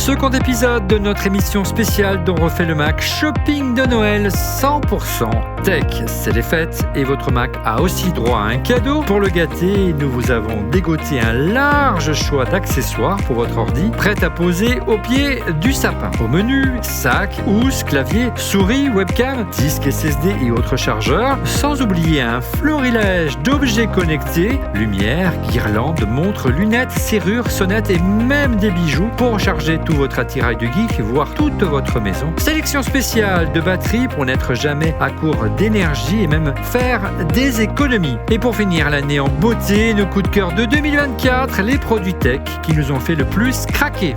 Second épisode de notre émission spéciale dont refait le Mac Shopping de Noël 100% Tech. C'est les fêtes et votre Mac a aussi droit à un cadeau. Pour le gâter, nous vous avons dégoté un large choix d'accessoires pour votre ordi, prêt à poser au pied du sapin. Au menu, sac, housse, clavier, souris, webcam, disque SSD et autres chargeurs, sans oublier un florilège d'objets connectés, lumière, guirlandes, montres, lunettes, serrures, sonnettes et même des bijoux pour charger tout votre attirail de geek, voire toute votre maison. Sélection spéciale de batterie pour n'être jamais à court d'énergie et même faire des économies. Et pour finir l'année en beauté, nos coups de cœur de 2024, les produits tech qui nous ont fait le plus craquer.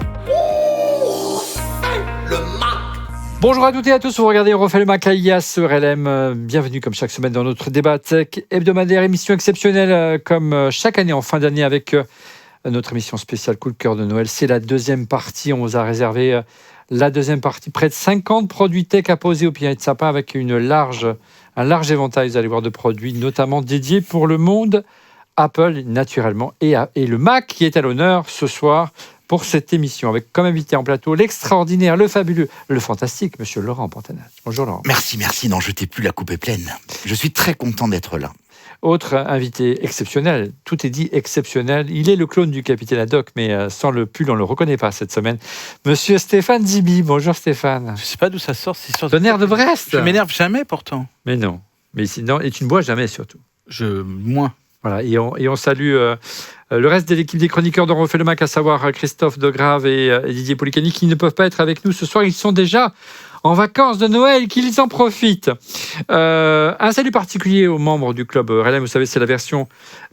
Bonjour à toutes et à tous, vous regardez On refait le Mac alias RLM. Bienvenue comme chaque semaine dans notre débat tech hebdomadaire, émission exceptionnelle comme chaque année en fin d'année avec notre émission spéciale coup de cœur de Noël. C'est la deuxième partie, on vous a réservé la deuxième partie, près de 50 produits tech à poser au pied de sapin avec un large éventail, vous allez voir, de produits notamment dédiés pour le monde Apple naturellement et le Mac qui est à l'honneur ce soir pour cette émission, avec comme invité en plateau l'extraordinaire, le fabuleux, le fantastique, monsieur Laurent Pantanage. Bonjour Laurent. Merci, n'en jetez plus, la coupe est pleine. Je suis très content d'être là. Autre invité exceptionnel, tout est dit exceptionnel, il est le clone du Capitaine Haddock, mais sans le pull, on ne le reconnaît pas cette semaine. Monsieur Stéphane Zibi, bonjour Stéphane. Je ne sais pas d'où ça sort, c'est sur Tonnerre de Brest. Je m'énerve jamais pourtant. Mais non, et tu ne bois jamais surtout. Moins. Voilà, et on salue le reste de l'équipe des chroniqueurs dont on refait le Mac, à savoir Christophe Degrave et Didier Policani, qui ne peuvent pas être avec nous ce soir. Ils sont déjà en vacances de Noël, qu'ils en profitent. Un salut particulier aux membres du club RLM. Vous savez, c'est la version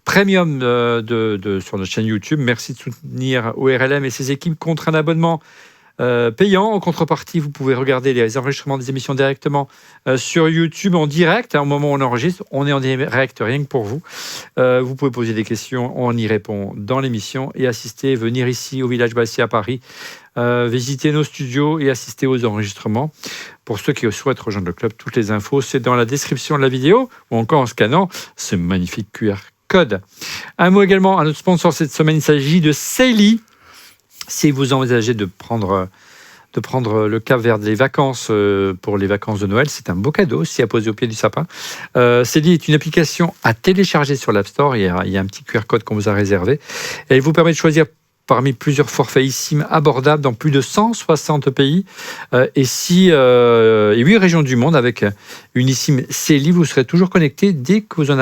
premium sur notre chaîne YouTube. Merci de soutenir ORLM et ses équipes contre un abonnement payant. En contrepartie, vous pouvez regarder les enregistrements des émissions directement sur YouTube en direct. Au moment où on enregistre, on est en direct rien que pour vous. Vous pouvez poser des questions, on y répond dans l'émission et venir ici au Village Bassier à Paris, visiter nos studios et assister aux enregistrements. Pour ceux qui souhaitent rejoindre le club, toutes les infos, c'est dans la description de la vidéo ou encore en scannant ce magnifique QR code. Un mot également à notre sponsor cette semaine, il s'agit de Sealy. Si vous envisagez de prendre le cap vers des vacances pour les vacances de Noël, c'est un beau cadeau aussi à poser au pied du sapin. Sealy est une application à télécharger sur l'App Store. Il y a un petit QR code qu'on vous a réservé. Et elle vous permet de choisir parmi plusieurs forfaits eSIM abordables dans plus de 160 pays et 8 régions du monde. Avec une eSIM Sealy, vous serez toujours connecté dès que vous en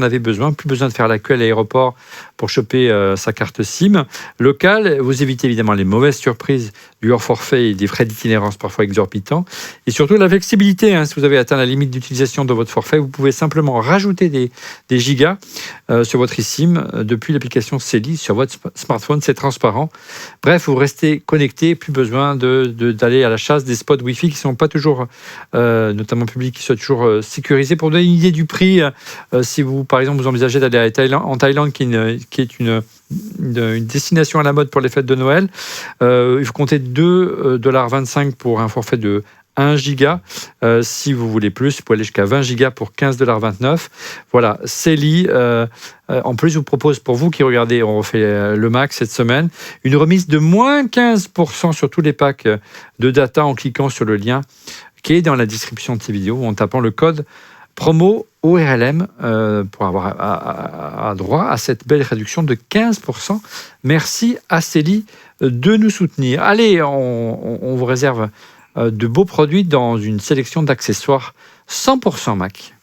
avez besoin. Plus besoin de faire la queue à l'aéroport pour choper sa carte SIM locale. Vous évitez évidemment les mauvaises surprises du hors forfait et des frais d'itinérance parfois exorbitants. Et surtout la flexibilité. Si vous avez atteint la limite d'utilisation de votre forfait, vous pouvez simplement rajouter des gigas sur votre eSIM depuis l'application Sealy sur votre smartphone. C'est transparent. Bref, vous restez connecté, plus besoin d'aller à la chasse des spots Wi-Fi qui ne sont pas toujours, notamment publics, qui soient toujours sécurisés. Pour donner une idée du prix, si vous, par exemple, vous envisagez d'aller en Thaïlande, qui est une destination à la mode pour les fêtes de Noël, il faut compter 2,25$ pour un forfait de 1 giga. Si vous voulez plus, vous pouvez aller jusqu'à 20 gigas pour 15,29$. Voilà, Sealy. En plus, vous propose, pour vous qui regardez, on refait le Mac cette semaine, une remise de moins 15% sur tous les packs de data en cliquant sur le lien qui est dans la description de ces vidéos, ou en tapant le code promo ORLM pour avoir droit à cette belle réduction de 15%. Merci à Sealy de nous soutenir. Allez, on vous réserve de beaux produits dans une sélection d'accessoires 100% Mac.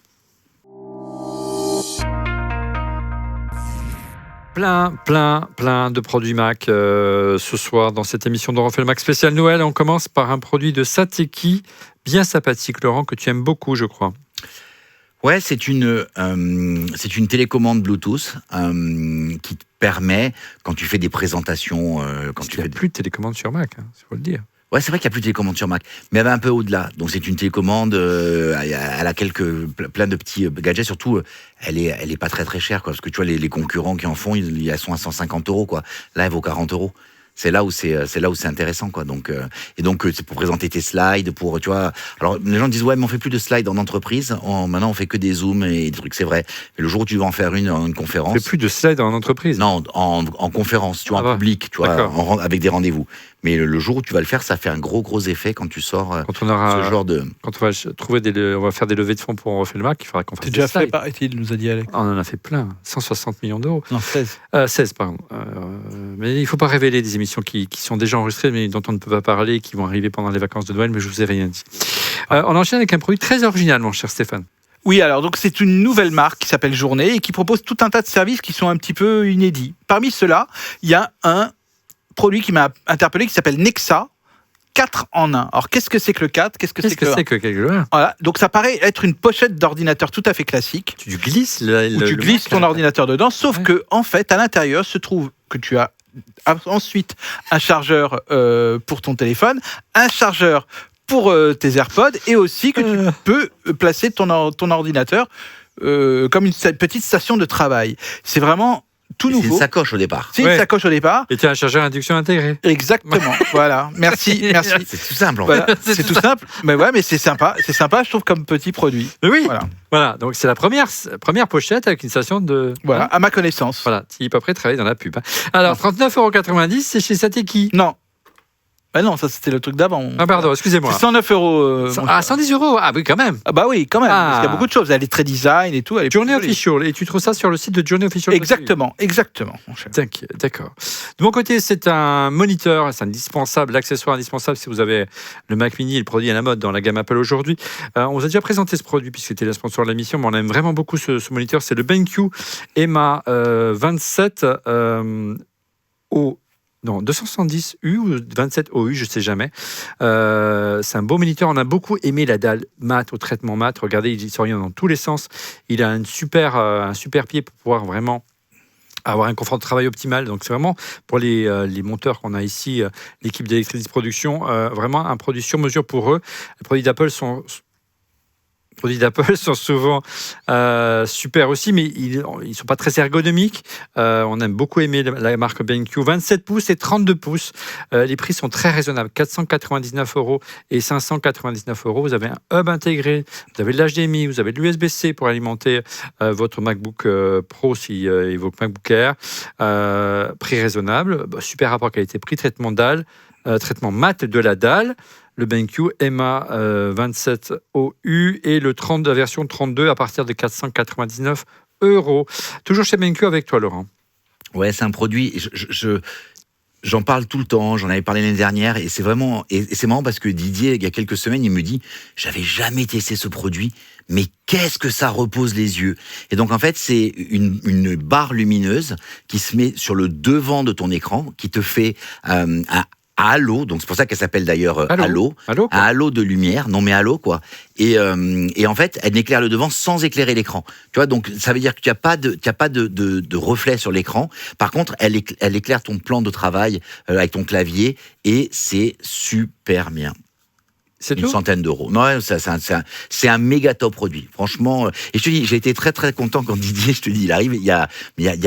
Plein de produits Mac ce soir dans cette émission dont on refait le Mac spécial Noël. On commence par un produit de Sateki, bien sympathique, Laurent, que tu aimes beaucoup, je crois. Ouais, c'est une télécommande Bluetooth qui te permet, quand tu fais des présentations... Il n'y a plus de télécommande sur Mac, il faut le dire. Ouais, c'est vrai qu'il n'y a plus de télécommande sur Mac, mais elle va un peu au-delà. Donc c'est une télécommande, elle a plein de petits gadgets. Surtout, elle est pas très chère, quoi. Parce que tu vois, les concurrents qui en font, elles sont à 150€, quoi. Là, elle vaut 40€. C'est là où c'est intéressant, quoi. Donc, c'est pour présenter tes slides, pour, tu vois. Alors, les gens disent, ouais, mais on fait plus de slides en entreprise. Maintenant, on fait que des zooms et des trucs, c'est vrai. Mais le jour où tu vas en faire une conférence. On fait plus de slides en entreprise. Non, en conférence, tu vois, en public, tu vois, avec des rendez-vous. Mais le jour où tu vas le faire, ça fait un gros effet quand tu sors quand on aura, ce genre de... Quand on va on va faire des levées de fonds pour On refait le Mac, il faudra qu'on fasse C'est des déjà slides. fait, paraît-il, nous a dit Alex. On en a fait plein, 160 millions d'euros. Non, 16. 16, pardon. Mais il ne faut pas révéler des émissions qui sont déjà enregistrées, mais dont on ne peut pas parler, qui vont arriver pendant les vacances de Noël, mais je ne vous ai rien dit. On enchaîne avec un produit très original, mon cher Stéphane. Oui, alors donc c'est une nouvelle marque qui s'appelle Journée et qui propose tout un tas de services qui sont un petit peu inédits. Parmi ceux-là, il y a un produit qui m'a interpellé qui s'appelle Nexa 4 en 1. Alors qu'est-ce que c'est que le 4 ? Qu'est-ce que c'est que le 1 ? quelque chose ? Voilà, donc ça paraît être une pochette d'ordinateur tout à fait classique. Tu glisses où tu glisses ton ordinateur dedans, sauf que en fait, à l'intérieur se trouve que tu as ensuite un chargeur pour ton téléphone, un chargeur pour tes AirPods, et aussi que tu peux placer ton ordinateur comme une petite station de travail. C'est vraiment tout nouveau. C'est une sacoche au départ. C'est une sacoche au départ. Et tu as un chargeur induction intégré. Exactement. Voilà. Merci. C'est tout simple. En Voilà. fait. C'est tout simple. Mais ouais, mais c'est sympa. C'est sympa, je trouve, comme petit produit. Mais oui. Voilà. Donc c'est la première pochette avec une station de. Voilà, à ma connaissance. Voilà, tu n'es pas prêt de travailler dans la pub. Alors, 39,90 €, c'est chez Sateki. Non. Ah non, ça c'était le truc d'avant. Ah pardon, excusez-moi. C'est 109 €. 110 €. Ah oui, quand même. Ah bah oui, quand même. Ah. Parce qu'il y a beaucoup de choses. Elle est très design et tout. Elle est Journée jolie. Official. Et tu trouves ça sur le site de Journée Official. Exactement, mon cher. D'accord. De mon côté, c'est un moniteur. C'est indispensable, l'accessoire indispensable si vous avez le Mac Mini, le produit à la mode dans la gamme Apple aujourd'hui. On vous a déjà présenté ce produit puisque c'était le sponsor de l'émission, mais on aime vraiment beaucoup ce moniteur. C'est le BenQ EMA 27 270U ou 27OU, je ne sais jamais. C'est un beau moniteur. On a beaucoup aimé la dalle mat, au traitement mat. Regardez, il s'oriente dans tous les sens. Il a un super pied pour pouvoir vraiment avoir un confort de travail optimal. Donc, c'est vraiment pour les monteurs qu'on a ici, l'équipe d'Electricity Production, vraiment un produit sur mesure pour eux. Les produits d'Apple sont souvent super aussi, mais ils ne sont pas très ergonomiques. On aime beaucoup aimer la marque BenQ. 27 pouces et 32 pouces. Les prix sont très raisonnables. 499 € et 599 €. Vous avez un hub intégré, vous avez de l'HDMI, vous avez de l'USB-C pour alimenter votre MacBook Pro et votre MacBook Air. Prix raisonnable, super rapport qualité-prix, traitement dalle, traitement mat de la dalle. Le BenQ EMA 27OU et la version 32 à partir de 499 €. Toujours chez BenQ avec toi, Laurent. Ouais, c'est un produit. J'en parle tout le temps. J'en avais parlé l'année dernière et c'est vraiment et c'est marrant parce que Didier, il y a quelques semaines, il me dit, j'avais jamais testé ce produit, mais qu'est-ce que ça repose les yeux. Et donc en fait, c'est une barre lumineuse qui se met sur le devant de ton écran, qui te fait un halo, donc c'est pour ça qu'elle s'appelle d'ailleurs halo, un halo de lumière, non mais halo quoi. Et en fait, elle éclaire le devant sans éclairer l'écran. Tu vois, donc ça veut dire que tu n'as pas de reflet sur l'écran. Par contre, elle éclaire ton plan de travail avec ton clavier et c'est super bien. C'est une centaine d'euros. Non, c'est un méga top produit. Franchement, et je te dis, j'ai été très très content quand Didier, je te dis, il arrive, il y a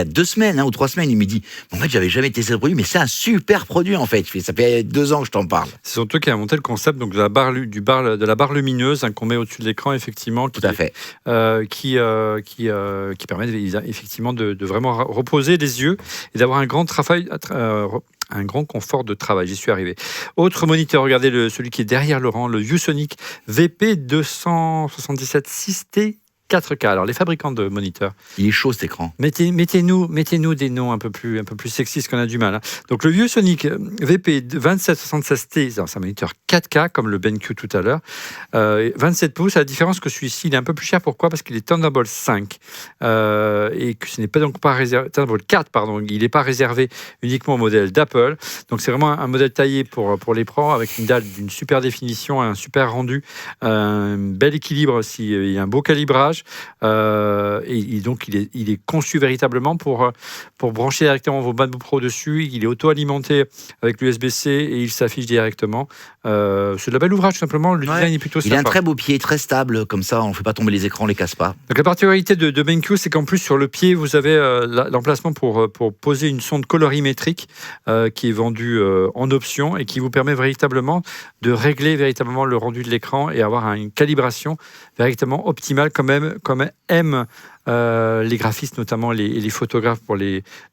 2 semaines ou 3 semaines, il me dit, en fait, j'avais jamais testé ce produit, mais c'est un super produit en fait. Ça fait 2 ans que je t'en parle. C'est surtout qui a monté le concept donc de la barre lumineuse qu'on met au-dessus de l'écran, effectivement. Tout à fait. Qui permet effectivement de vraiment reposer les yeux et d'avoir un grand travail. Un grand confort de travail, j'y suis arrivé. Autre moniteur, regardez celui qui est derrière Laurent, le ViewSonic VP277 6T 4K. Alors, les fabricants de moniteurs. Il est chaud cet écran. Mettez-nous des noms un peu plus sexistes qu'on a du mal. Hein. Donc, le ViewSonic VP2776T, c'est un moniteur 4K, comme le BenQ tout à l'heure. 27 pouces, à la différence que celui-ci, il est un peu plus cher. Pourquoi ? Parce qu'il est Thunderbolt 5. Et que ce n'est pas donc pas réservé. Thunderbolt 4, pardon. Il n'est pas réservé uniquement au modèle d'Apple. Donc, c'est vraiment un modèle taillé pour les pros, avec une dalle d'une super définition, un super rendu, un bel équilibre aussi, et un beau calibrage. Donc il est conçu véritablement pour brancher directement vos MacBook Pro dessus. Il est auto-alimenté avec l'USB-C et il s'affiche directement. C'est de la belle ouvrage, tout simplement. Le design est plutôt sympa. Il a un très beau pied, très stable, comme ça, on ne fait pas tomber les écrans, on les casse pas. Donc la particularité de BenQ, c'est qu'en plus sur le pied, vous avez l'emplacement pour poser une sonde colorimétrique qui est vendue en option et qui vous permet véritablement de régler véritablement le rendu de l'écran et avoir une calibration véritablement optimale, comme aiment les graphistes, notamment les photographes,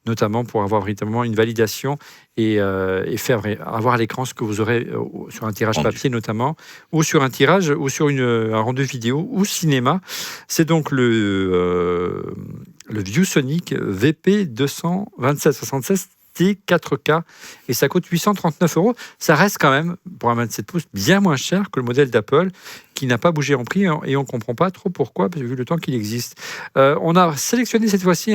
notamment pour avoir véritablement une validation et avoir à l'écran ce que vous aurez sur un tirage papier notamment, ou sur un tirage, ou sur un rendu vidéo ou cinéma. C'est donc le ViewSonic VP22776 T4K et ça coûte 839 €. Ça reste quand même, pour un 27 pouces, bien moins cher que le modèle d'Apple qui n'a pas bougé en prix et on ne comprend pas trop pourquoi, vu le temps qu'il existe. On a sélectionné cette fois-ci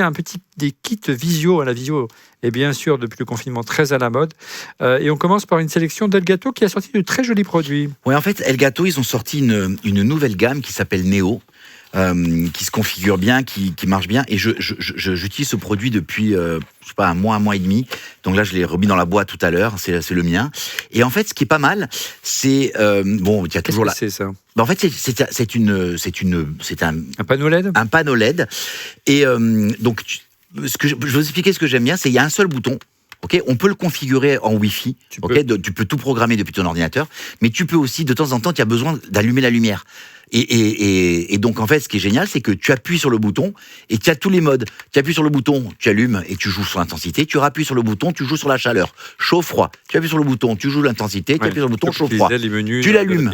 des kits visio. La visio est bien sûr, depuis le confinement, très à la mode. Et on commence par une sélection d'Elgato qui a sorti de très jolis produits. Oui, en fait, Elgato, ils ont sorti une nouvelle gamme qui s'appelle Neo. Qui se configure bien, qui marche bien. Et j'utilise ce produit depuis, je sais pas, un mois et demi. Donc là, je l'ai remis dans la boîte tout à l'heure. C'est le mien. Et en fait, ce qui est pas mal, c'est bon, il y a toujours c'est ça. Ben, en fait, c'est un panneau LED. Un panneau LED. Et donc, je vais vous expliquer ce que j'aime bien. C'est il y a un seul bouton. Okay, on peut le configurer en Wi-Fi. Tu peux tout programmer depuis ton ordinateur, mais tu peux aussi, de temps en temps, tu as besoin d'allumer la lumière. Et donc, en fait, ce qui est génial, c'est que tu appuies sur le bouton et tu as tous les modes. Tu appuies sur le bouton, tu allumes et tu joues sur l'intensité. Tu appuies sur le bouton, tu joues sur la chaleur. Chaud-froid. Tu appuies sur le bouton, tu joues l'intensité. Tu appuies sur le bouton, chaud-froid. Tu l'allumes.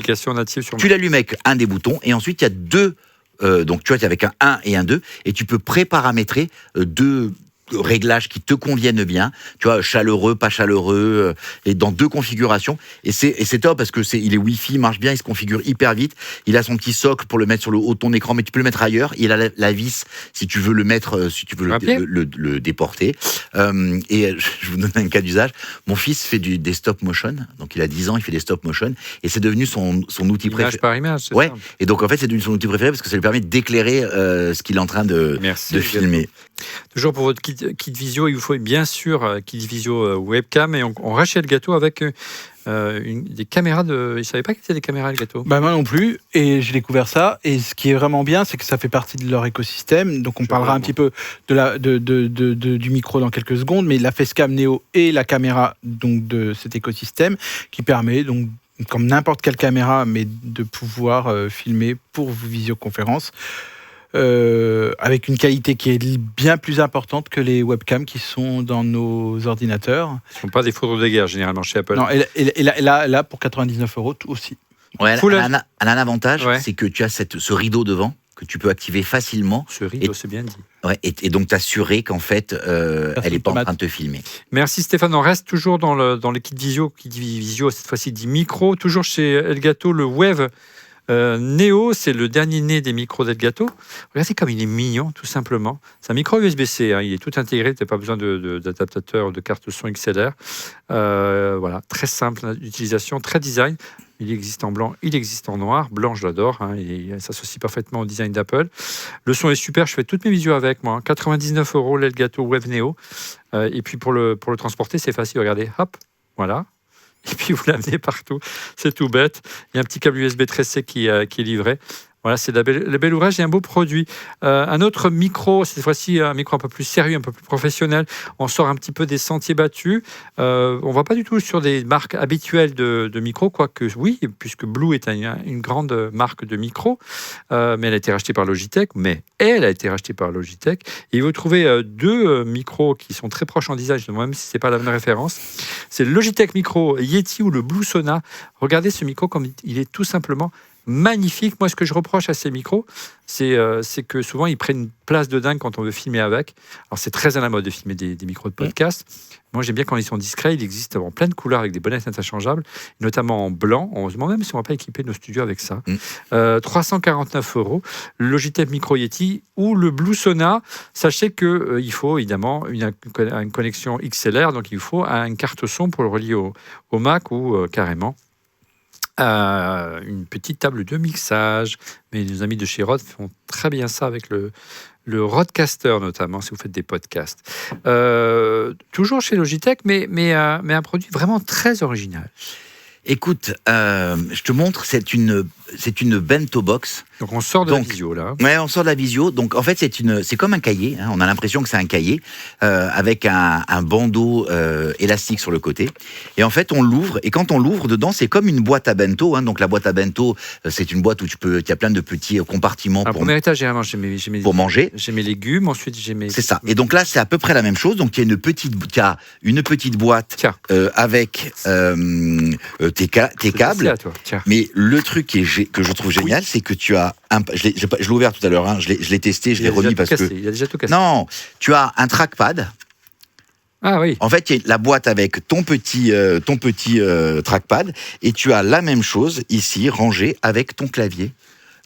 Tu l'allumes avec un des boutons et ensuite, il y a deux. Donc, tu vois, tu es avec un 1 et un 2 et tu peux préparamétrer deux réglages qui te conviennent bien, tu vois, chaleureux, pas chaleureux, et dans deux configurations. Et c'est top parce que il est Wi-Fi, il marche bien, il se configure hyper vite. Il a son petit socle pour le mettre sur le haut de ton écran, mais tu peux le mettre ailleurs. Il a la vis si tu veux le mettre, si tu veux le déporter. Et je vous donne un cas d'usage. Mon fils fait des stop motion, donc il a 10 ans, il fait des stop motion, et c'est devenu son outil préféré. Image par image, c'est ça. Et donc en fait, c'est devenu son outil préféré parce que ça lui permet d'éclairer ce qu'il est en train de filmer. Toujours pour votre kit visio, il vous faut bien sûr kit visio webcam et on rachète le gâteau avec des caméras je ne savais pas qu'il y avait des caméras Elgato. Bah moi non plus, et j'ai découvert ça. Et ce qui est vraiment bien, c'est que ça fait partie de leur écosystème. Donc on parlera un petit peu du micro dans quelques secondes, mais la Facecam Neo et la caméra donc de cet écosystème qui permet donc, comme n'importe quelle caméra, mais de pouvoir filmer pour vos visioconférences. Avec une qualité qui est bien plus importante que les webcams qui sont dans nos ordinateurs. Ce ne sont pas des photos de guerre généralement chez Apple. Non, et là, pour 99 € aussi. Ouais, elle a un avantage, c'est que tu as ce rideau devant que tu peux activer facilement. Ce rideau, c'est bien dit. Ouais, et donc t'assurer qu'en fait, elle n'est pas en train de te filmer. Merci Stéphane. On reste toujours dans les kits visio, qui dit visio, cette fois-ci dit micro. Toujours chez Elgato, le Wave Neo, c'est le dernier né des micros d'Elgato. Regardez comme il est mignon, tout simplement. C'est un micro USB-C, il est tout intégré, tu n'as pas besoin d'adaptateur de carte son XLR. Voilà, très simple d'utilisation, très design. Il existe en blanc, il existe en noir. Blanc, je l'adore, il s'associe parfaitement au design d'Apple. Le son est super, je fais toutes mes visios avec moi. 99 € l'Elgato Wave Neo. Et puis pour le transporter, c'est facile, regardez, hop, voilà. Et puis vous l'amenez partout, c'est tout bête. Il y a un petit câble USB 13C qui est livré. Voilà, c'est le bel ouvrage et un beau produit. Un autre micro, cette fois-ci un micro un peu plus sérieux, un peu plus professionnel. On sort un petit peu des sentiers battus. On ne va pas du tout sur des marques habituelles de micros, quoique oui, puisque Blue est une grande marque de micros, mais elle a été rachetée par Logitech. Et vous trouvez deux micros qui sont très proches en design, même si ce n'est pas la même référence. C'est le Logitech Micro Yeti ou le Blue Sona. Regardez ce micro comme il est tout simplement magnifique. Moi, ce que je reproche à ces micros, c'est que souvent, ils prennent une place de dingue quand on veut filmer avec. Alors, c'est très à la mode de filmer des micros de podcast. Moi, j'aime bien quand ils sont discrets. Il existe en plein de couleurs avec des bonnettes interchangeables, notamment en blanc. On se demande même si on ne va pas équiper nos studios avec ça. 349 €. Le Logitech Micro Yeti ou le Blue Sona. Sachez qu'il faut évidemment une connexion XLR, donc il faut une carte son pour le relier au Mac ou carrément Une petite table de mixage. Mais nos amis de chez Rode font très bien ça avec le Rodecaster, notamment, si vous faites des podcasts. Toujours chez Logitech, mais un produit vraiment très original. Écoute, je te montre, c'est une bento box. Donc on sort de la visio, là. Ouais, on sort de la visio. Donc en fait, c'est comme un cahier. Hein. On a l'impression que c'est un cahier avec un bandeau élastique sur le côté. Et en fait, on l'ouvre. Et quand on l'ouvre, dedans, c'est comme une boîte à bento. Hein. Donc la boîte à bento, c'est une boîte où il y a plein de petits compartiments pour premier étage, pour manger. J'ai mes légumes. Ensuite, j'ai mes. C'est ça. Et donc là, c'est à peu près la même chose. Donc il y a une petite boîte avec tes câbles. À toi. Mais le truc que je trouve génial, c'est que tu as je l'ai ouvert tout à l'heure, hein, je l'ai testé, je l'ai remis parce que... Il a déjà tout cassé. Non, tu as un trackpad. Ah oui. En fait, il y a la boîte avec ton petit trackpad et tu as la même chose ici, rangée avec ton clavier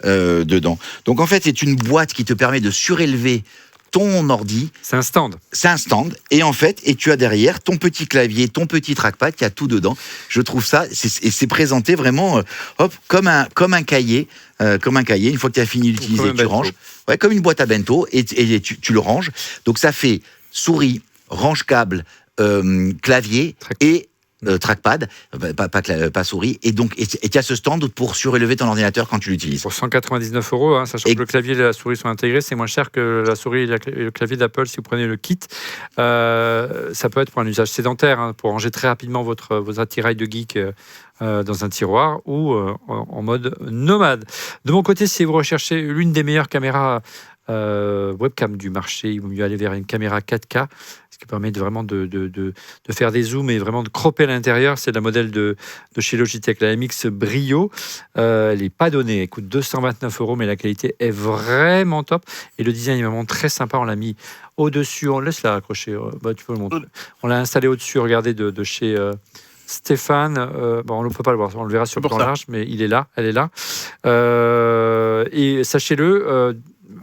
dedans. Donc en fait, c'est une boîte qui te permet de surélever ton ordi. C'est un stand. C'est un stand. Et en fait, tu as derrière ton petit clavier, ton petit trackpad qui a tout dedans. Je trouve ça, et c'est présenté vraiment comme un cahier. Comme un cahier. Une fois que tu as fini d'utiliser, tu ranges. Ouais, comme une boîte à bento et tu le ranges. Donc ça fait souris, range-câble, clavier et trackpad, pas souris, et tu as ce stand pour surélever ton ordinateur quand tu l'utilises. Pour 199 €, hein, sachant que le clavier et la souris sont intégrés, c'est moins cher que la souris et le clavier d'Apple si vous prenez le kit. Ça peut être pour un usage sédentaire, hein, pour ranger très rapidement vos attirails de geek dans un tiroir ou en mode nomade. De mon côté, si vous recherchez l'une des meilleures caméras webcam du marché, il vaut mieux aller vers une caméra 4K, ce qui permet vraiment de faire des zooms et vraiment de cropper à l'intérieur. C'est la modèle de chez Logitech, la MX Brio. Elle n'est pas donnée, elle coûte 229 €, mais la qualité est vraiment top. Et le design est vraiment très sympa. On l'a mis au-dessus, on laisse la accrocher, tu peux le montrer. On l'a installé au-dessus, regardez, de chez Stéphane. On ne peut pas le voir, on le verra sur le plan large, mais il est là, elle est là. Et sachez-le,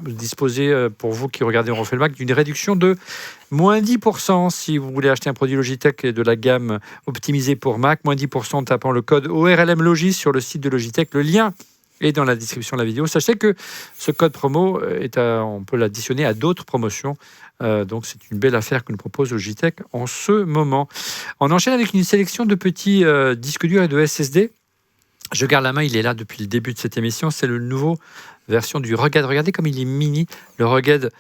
disposez, pour vous qui regardez On refait le Mac, d'une réduction de moins 10% si vous voulez acheter un produit Logitech de la gamme optimisée pour Mac, moins 10% en tapant le code ORLM Logis sur le site de Logitech. Le lien est dans la description de la vidéo. Sachez que ce code promo, on peut l'additionner à d'autres promotions. Donc c'est une belle affaire que nous propose Logitech en ce moment. On enchaîne avec une sélection de petits disques durs et de SSD. Je garde la main, il est là depuis le début de cette émission. C'est le nouveau version du Rugged. Regardez comme il est mini, le Rugged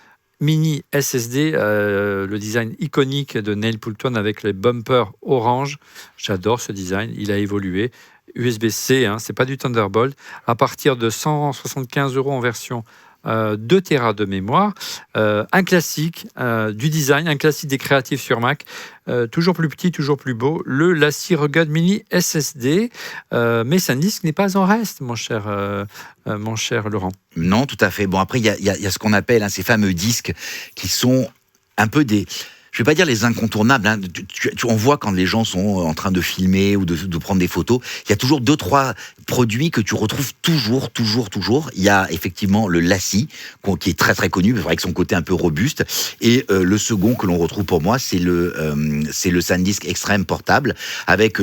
Mini SSD, le design iconique de Neil Poulton avec les bumpers orange. J'adore ce design, il a évolué. USB-C, hein, c'est pas du Thunderbolt. À partir de 175 € en version 2 Tera de mémoire, un classique du design, un classique des créatifs sur Mac, toujours plus petit, toujours plus beau, le LaCie Rugged Mini SSD, mais SanDisk n'est pas en reste, mon cher Laurent. Non, tout à fait. Bon, après, il y a ce qu'on appelle ces fameux disques qui sont un peu des... Je ne vais pas dire les incontournables. Hein. On voit quand les gens sont en train de filmer ou de prendre des photos, il y a toujours 2-3 produits que tu retrouves toujours. Il y a effectivement le LaCie, qui est très très connu, avec son côté un peu robuste. Et le second que l'on retrouve pour moi, c'est le SanDisk Extreme portable, avec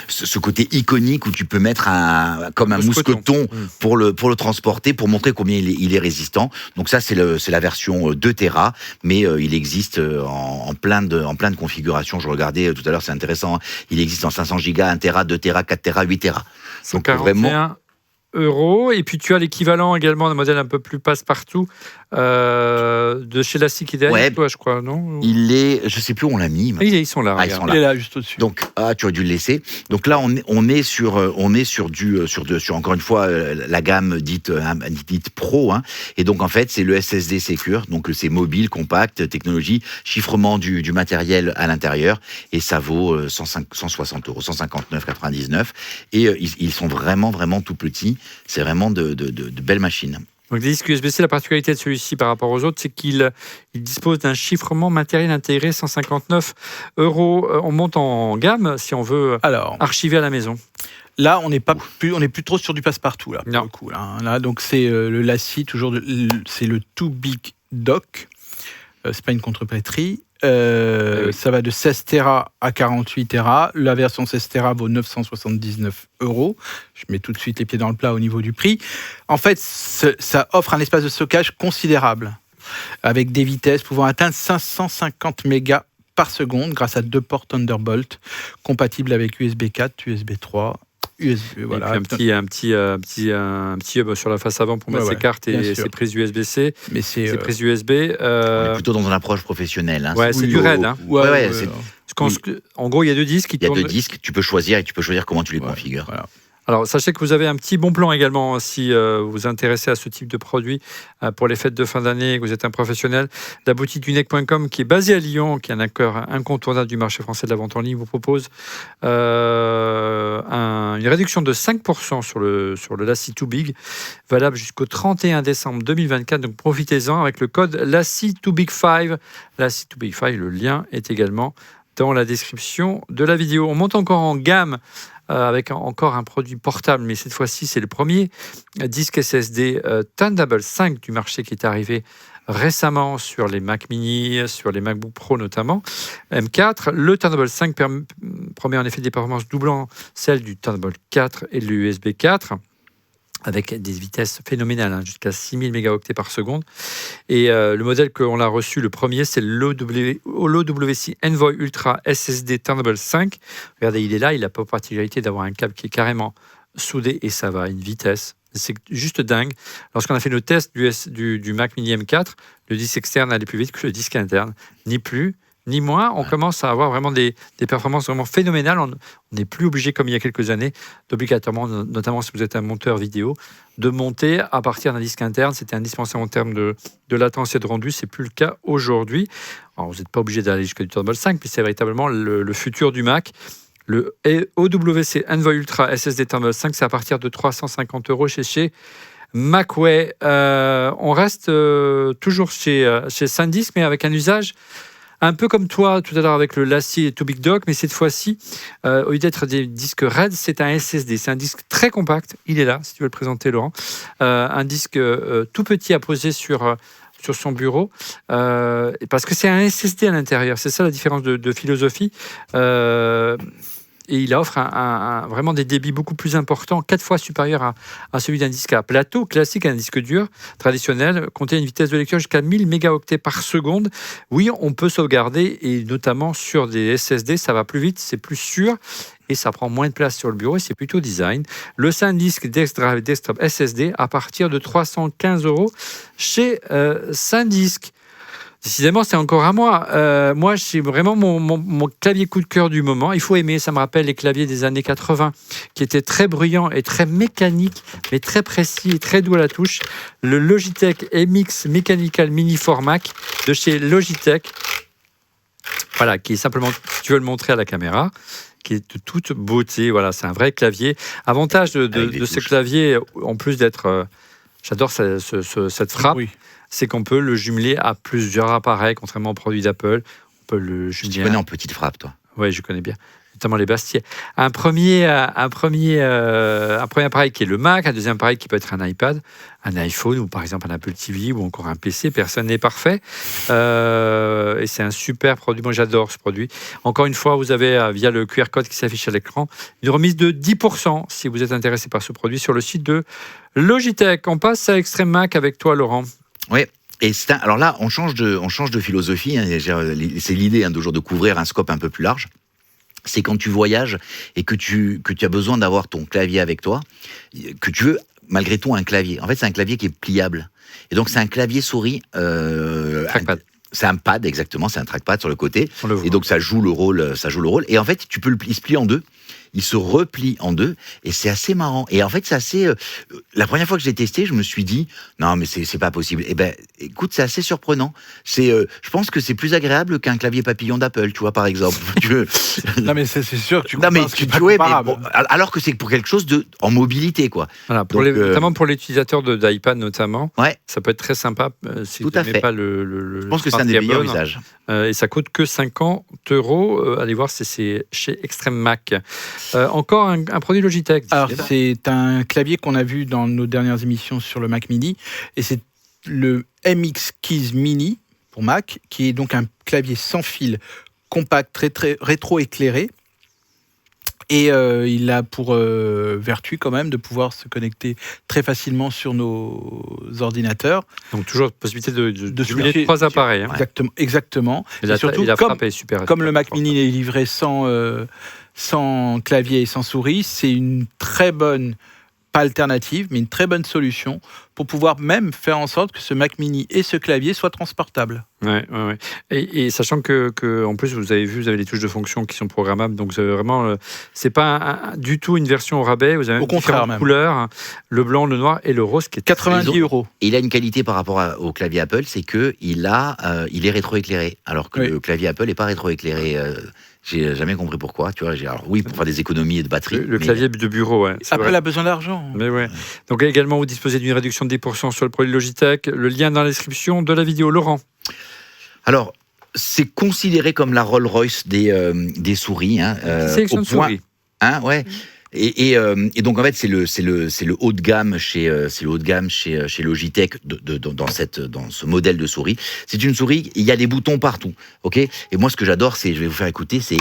ce côté iconique où tu peux mettre un mousqueton pour le transporter, pour montrer combien il est résistant. Donc ça, c'est la version 2 Tera, mais il existe en plein de configurations. Je regardais tout à l'heure, c'est intéressant. Hein. Il existe en 500 Go, 1 Tera, 2 Tera, 4 Tera, 8 Tera. Donc vraiment €. Et puis tu as l'équivalent également d'un modèle un peu plus passe-partout de chez LaCie qui est derrière toi, je crois, non ? Il est, je sais plus où on l'a mis. Ils sont là. Il est là, juste au-dessus. Donc, tu aurais dû le laisser. Donc là, on est sur encore une fois la gamme dite pro, hein. Et donc en fait, c'est le SSD Secure. Donc c'est mobile, compact, technologie, chiffrement du matériel à l'intérieur, et ça vaut 160 €, 159,99. Et ils sont vraiment tout petits. C'est vraiment de belles machines. Donc, des disques USB-C, la particularité de celui-ci par rapport aux autres, c'est qu'il dispose d'un chiffrement matériel intégré, 159 €. On monte en gamme si on veut archiver à la maison. Là, on n'est plus trop sur du passe-partout là. Pour non. Le coup, là, donc c'est le LaCie, toujours c'est le Too Big Dock. c'est pas une contrepétrie. Ça va de 16 Tera à 48 Tera. La version 16 Tera vaut 979 €. Je mets tout de suite les pieds dans le plat au niveau du prix. En fait, ça offre un espace de stockage considérable, avec des vitesses pouvant atteindre 550 mégas par seconde grâce à 2 ports Thunderbolt compatibles avec USB 4, USB 3, USB. Voilà. Et puis un petit hub sur la face avant pour mettre ses cartes et ses prises USB-C, mais ses prises USB. On est plutôt dans une approche professionnelle. Hein. Ouais, c'est du RAID. Hein. En gros, il y a 2 disques qui tournent. Il y a 2 disques, tu peux choisir comment tu les configures. Voilà. Alors, sachez que vous avez un petit bon plan également si vous vous intéressez à ce type de produit pour les fêtes de fin d'année et que vous êtes un professionnel. La boutique unec.com qui est basée à Lyon, qui est un acteur incontournable du marché français de la vente en ligne, vous propose une réduction de 5% sur le Lassi Too Big, valable jusqu'au 31 décembre 2024. Donc, profitez-en avec le code Lassi Too Big 5. Lassi Too Big 5, le lien est également dans la description de la vidéo. On monte encore en gamme avec encore un produit portable, mais cette fois-ci, c'est le premier disque SSD Thunderbolt 5 du marché qui est arrivé récemment sur les Mac Mini, sur les MacBook Pro notamment, M4. Le Thunderbolt 5 promet en effet des performances doublant celles du Thunderbolt 4 et de l'USB 4, avec des vitesses phénoménales, jusqu'à 6000 mégaoctets par seconde. Et le modèle qu'on a reçu, le premier, c'est l'OWC Envoy Ultra SSD Thunderbolt 5. Regardez, il est là, il a la particularité d'avoir un câble qui est carrément soudé et ça va à une vitesse. C'est juste dingue. Lorsqu'on a fait le test du Mac Mini M4, le disque externe allait plus vite que le disque interne, ni plus ni moins. On commence à avoir vraiment des performances vraiment phénoménales. On n'est plus obligé, comme il y a quelques années, d'obligatoirement, notamment si vous êtes un monteur vidéo, de monter à partir d'un disque interne. C'était indispensable en termes de latence et de rendu. C'est plus le cas aujourd'hui. Alors, vous n'êtes pas obligé d'aller jusqu'à du Thunderbolt 5, puis c'est véritablement le futur du Mac. Le OWC Envoy Ultra SSD Thunderbolt 5, c'est à partir de 350 € chez Macway. On reste toujours chez SanDisk, mais avec un usage un peu comme toi tout à l'heure avec le Lassi et Too Big Dock, mais cette fois-ci, au lieu d'être des disques RAID, c'est un SSD. C'est un disque très compact. Il est là, si tu veux le présenter, Laurent. Un disque tout petit à poser sur son bureau, parce que c'est un SSD à l'intérieur. C'est ça la différence de philosophie. Et il offre vraiment des débits beaucoup plus importants, 4 fois supérieurs à celui d'un disque à plateau classique, un disque dur traditionnel, comptait une vitesse de lecture jusqu'à 1000 mégaoctets par seconde. Oui, on peut sauvegarder, et notamment sur des SSD, ça va plus vite, c'est plus sûr, et ça prend moins de place sur le bureau, et c'est plutôt design. Le SanDisk Drive Desktop SSD à partir de 315 € chez SanDisk. Décidément, c'est encore à moi. Moi, c'est vraiment mon clavier coup de cœur du moment. Il faut aimer, ça me rappelle les claviers des années 80, qui étaient très bruyants et très mécaniques, mais très précis et très doux à la touche. Le Logitech MX Mechanical Mini Format de chez Logitech. Voilà, qui est simplement, si tu veux le montrer à la caméra, qui est de toute beauté. Voilà, c'est un vrai clavier. Avantage de ce clavier, en plus d'être... j'adore cette frappe. Oui. C'est qu'on peut le jumeler à plusieurs appareils, contrairement aux produits d'Apple. On peut le jumeler. Tu connais en petite frappe, toi? Oui, je connais bien, notamment les Bastiers. Un premier appareil qui est le Mac, un deuxième appareil qui peut être un iPad, un iPhone ou par exemple un Apple TV ou encore un PC. Personne n'est parfait. Et c'est un super produit. Moi, j'adore ce produit. Encore une fois, vous avez, via le QR code qui s'affiche à l'écran, une remise de 10% si vous êtes intéressé par ce produit sur le site de Logitech. On passe à Extreme Mac avec toi, Laurent. Oui, et alors là, on change de philosophie. Hein, c'est l'idée de couvrir un scope un peu plus large. C'est quand tu voyages et que tu as besoin d'avoir ton clavier avec toi, que tu veux malgré tout un clavier. En fait, c'est un clavier qui est pliable. Et donc, c'est un clavier souris. Trackpad. C'est un pad, exactement. C'est un trackpad sur le côté. Et donc, ça joue le rôle. Et en fait, il se plie en deux. Il se replie en deux et c'est assez marrant. Et en fait, c'est assez... la première fois que je l'ai testé, je me suis dit, non, mais c'est pas possible. Eh ben, écoute, c'est assez surprenant. Je pense que c'est plus agréable qu'un clavier papillon d'Apple, tu vois, par exemple. Non, mais c'est sûr que tu comprends. Non, mais comparable. Alors que c'est pour quelque chose en mobilité, quoi. Voilà, notamment pour l'utilisateur d'iPad, notamment. Ouais. Ça peut être très sympa si tout vous n'aimez pas le je pense que c'est un des meilleurs usages. Et ça coûte que 50 €. Allez voir, c'est chez Extreme Mac. Encore un produit Logitech. Alors, c'est un clavier qu'on a vu dans nos dernières émissions sur le Mac Mini, et c'est le MX Keys Mini, pour Mac, qui est donc un clavier sans fil, compact, très, très rétro-éclairé. Et il a pour vertu quand même de pouvoir se connecter très facilement sur nos ordinateurs. Donc toujours possibilité de switcher 3 appareils. Hein. Exactement. Et surtout, la frappe est super. Comme le Mac Mini est livré sans clavier et sans souris, c'est une très bonne, pas alternative, mais une très bonne solution pour pouvoir même faire en sorte que ce Mac Mini et ce clavier soient transportables. Ouais. Et sachant que en plus vous avez les touches de fonction qui sont programmables, donc vous avez vraiment, c'est pas du tout une version au rabais. Vous avez différentes couleurs, hein, le blanc, le noir et le rose qui est 90 €. Et il a une qualité par rapport au clavier Apple, c'est que il est rétroéclairé, alors que le clavier Apple n'est pas rétroéclairé. J'ai jamais compris pourquoi, tu vois. Alors oui, pour faire des économies de batterie. Le clavier de bureau, ouais. Apple a besoin d'argent. Mais ouais. Donc également, vous disposez d'une réduction de 10% sur le produit Logitech. Le lien dans la description de la vidéo. Laurent. Alors, c'est considéré comme la Rolls-Royce des souris. Hein, sélection de souris. Hein, ouais. Et donc en fait c'est le haut de gamme chez Logitech dans ce modèle de souris. C'est une souris, il y a des boutons partout, ok. Et moi ce que j'adore, je vais vous faire écouter, c'est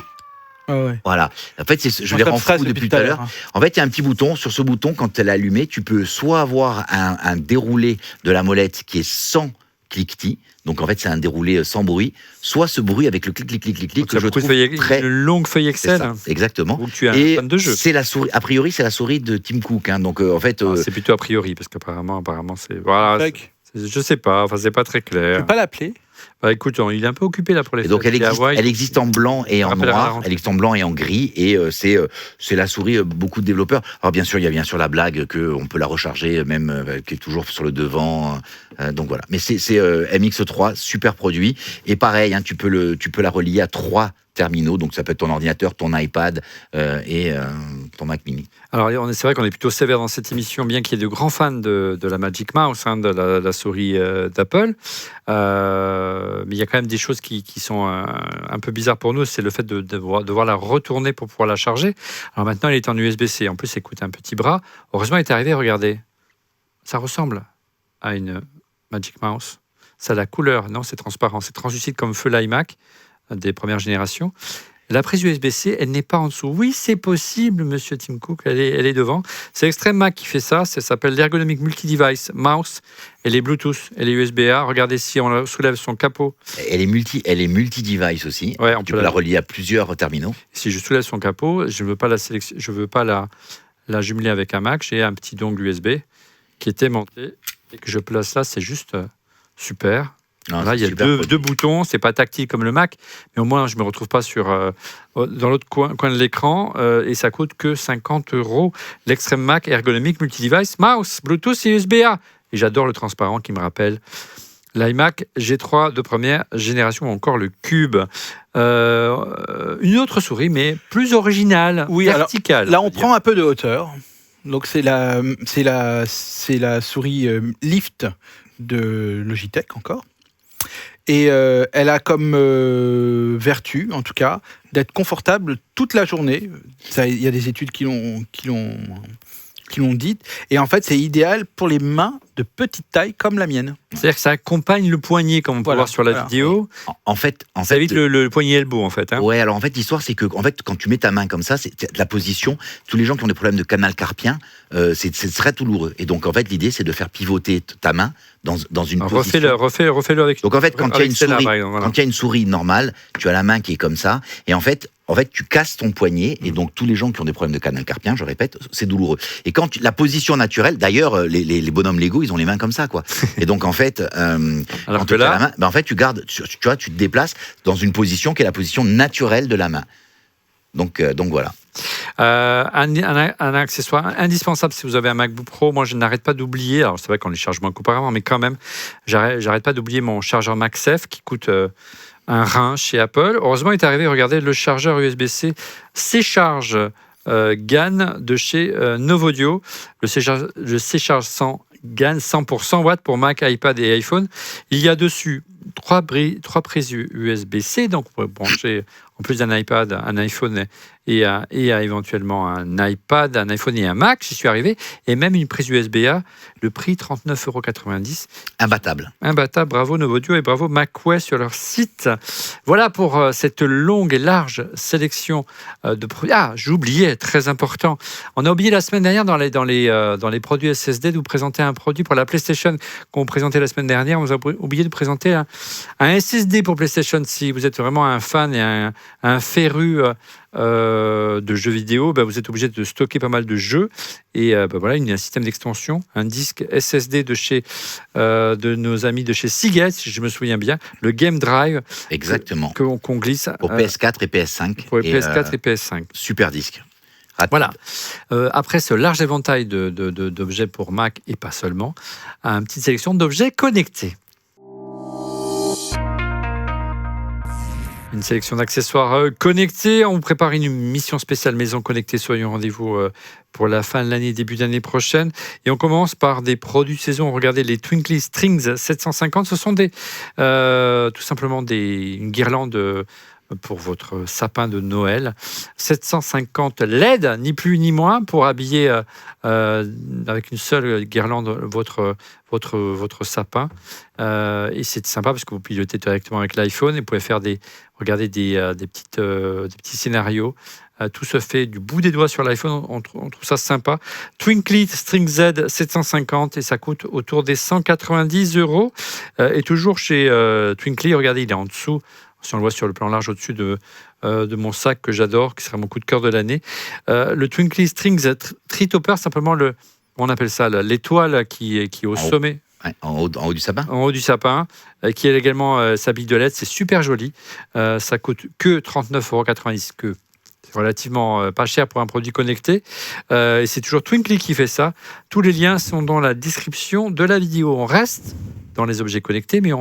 voilà. En fait je les rends fous depuis tout à l'heure. En fait il y a un petit bouton. Sur ce bouton, quand elle est allumée, tu peux soit avoir un déroulé de la molette qui est sans cliquetis. Donc en fait, c'est un déroulé sans bruit, soit ce bruit avec le clic que je trouve très une longue feuille Excel. Exactement. Où tu as et un fan de jeu. C'est la souris. A priori, c'est la souris de Tim Cook. Hein, donc en fait, c'est plutôt a priori parce qu'apparemment, c'est voilà. Je sais pas. Enfin, c'est pas très clair. Je peux pas l'appeler. Bah écoute, il est un peu occupé là pour les. Et donc elle existe en blanc et en noir, elle existe en blanc et en gris, et c'est la souris beaucoup de développeurs. Alors bien sûr, il y a bien sûr la blague que on peut la recharger même qui est toujours sur le devant. Donc voilà. Mais c'est MX3, super produit, et pareil, hein, tu peux la relier à 3 terminaux, donc ça peut être ton ordinateur, ton iPad et ton Mac Mini. Alors c'est vrai qu'on est plutôt sévère dans cette émission, bien qu'il y ait de grands fans de la Magic Mouse, hein, de la souris d'Apple. Mais il y a quand même des choses qui sont un peu bizarres pour nous, c'est le fait de devoir la retourner pour pouvoir la charger. Alors maintenant, elle est en USB-C. En plus, elle coûte un petit bras. Heureusement, elle est arrivée, regardez. Ça ressemble à une Magic Mouse. Ça a la couleur, non, c'est transparent. C'est translucide comme feu l'iMac des premières générations. La prise USB-C, elle n'est pas en dessous. Oui, c'est possible, monsieur Tim Cook, elle est devant. C'est Extreme Mac qui fait ça. Ça s'appelle l'Ergonomic Multi-Device Mouse. Elle est Bluetooth, elle est USB-A. Regardez si on soulève son capot. Elle est multi-device aussi. Ouais, tu peux la relier à plusieurs terminaux. Si je soulève son capot, je ne veux pas la jumeler avec un Mac. J'ai un petit dongle USB qui est aimanté et que je place là. C'est juste super. Non, là, il y a deux boutons, c'est pas tactile comme le Mac, mais au moins je me retrouve pas dans l'autre coin de l'écran et ça coûte que 50 €. L'Extreme Mac Ergonomic Multi-Device Mouse, Bluetooth et USB-A. Et j'adore le transparent qui me rappelle l'iMac G3 de première génération ou encore le Cube. Une autre souris, mais plus originale, verticale. Alors, là, on prend un peu de hauteur. Donc c'est la souris Lift de Logitech encore. Et elle a comme vertu, en tout cas, d'être confortable toute la journée. Il y a des études qui l'ont dit. Et en fait, c'est idéal pour les mains de petite taille comme la mienne. C'est-à-dire que ça accompagne le poignet, comme on peut voir sur la vidéo. En fait, ça évite le poignet elbow, en fait. Hein. Ouais, alors en fait, l'histoire, c'est que quand tu mets ta main comme ça, c'est la position. Tous les gens qui ont des problèmes de canal carpien, c'est très douloureux. Et donc, en fait, l'idée, c'est de faire pivoter ta main dans une position. Refais-le avec. Donc, en fait, quand il y a une souris normale, tu as la main qui est comme ça. Et en fait, tu casses ton poignet, et donc tous les gens qui ont des problèmes de canal carpien, je répète, c'est douloureux. Et quand la position naturelle, d'ailleurs, les bonhommes Lego, ils ont les mains comme ça, quoi. Et donc en fait, alors que là, la main, en fait, tu gardes, tu te déplaces dans une position qui est la position naturelle de la main. Donc voilà. Un accessoire indispensable si vous avez un MacBook Pro, moi je n'arrête pas d'oublier, alors c'est vrai qu'on les charge moins qu'auparavant, mais quand même, j'arrête pas d'oublier mon chargeur MagSafe qui coûte un rein chez Apple. Heureusement, il est arrivé, regardez, le chargeur USB-C C-Charge GAN de chez Novodio. Le C-Charge 100 GAN 100% watts pour Mac, iPad et iPhone. Il y a dessus trois prises USB-C, donc vous pouvez brancher en plus d'un iPad, un iPhone et éventuellement un iPad, un iPhone et un Mac, j'y suis arrivé, et même une prise USB-A, le prix 39,90 €. Imbattable. Imbattable, bravo Novodio et bravo MacWay sur leur site. Voilà pour cette longue et large sélection de produits. Ah, j'oubliais, très important. On a oublié la semaine dernière dans les produits SSD de vous présenter un produit pour la PlayStation qu'on présentait la semaine dernière. On a oublié de présenter un SSD pour PlayStation. Si vous êtes vraiment un fan et un féru de jeux vidéo, vous êtes obligé de stocker pas mal de jeux. Et voilà, il y a un système d'extension, un disque SSD de nos amis de chez Seagate, si je me souviens bien, le Game Drive. Exactement. Qu'on glisse. Pour PS4 et PS5. Pour les PS4 et PS5. Super disque. Rapide. Voilà. Après ce large éventail d'objets pour Mac et pas seulement, une petite sélection d'objets connectés. Une sélection d'accessoires connectés. On vous prépare une mission spéciale maison connectée. Soyons au rendez-vous pour la fin de l'année, début d'année prochaine. Et on commence par des produits de saison. Regardez les Twinkly Strings 750. Ce sont tout simplement une guirlande pour votre sapin de Noël. 750 LED, ni plus ni moins, pour habiller avec une seule guirlande votre sapin. Et c'est sympa parce que vous pilotez directement avec l'iPhone et vous pouvez faire des petits scénarios. Tout se fait du bout des doigts sur l'iPhone. On trouve ça sympa. Twinkly String Z 750 et ça coûte autour des 190 €. Et toujours chez Twinkly, regardez, il est en dessous. Si on le voit sur le plan large au-dessus de mon sac que j'adore, qui sera mon coup de cœur de l'année. Le Twinkly Strings Tree Topper, simplement on appelle ça l'étoile qui est au sommet. Ouais, en haut du sapin. En haut du sapin, qui est également sa bille de LED. C'est super joli. Ça coûte que 39,90 €, c'est relativement pas cher pour un produit connecté. Et c'est toujours Twinkly qui fait ça. Tous les liens sont dans la description de la vidéo. On reste dans les objets connectés, mais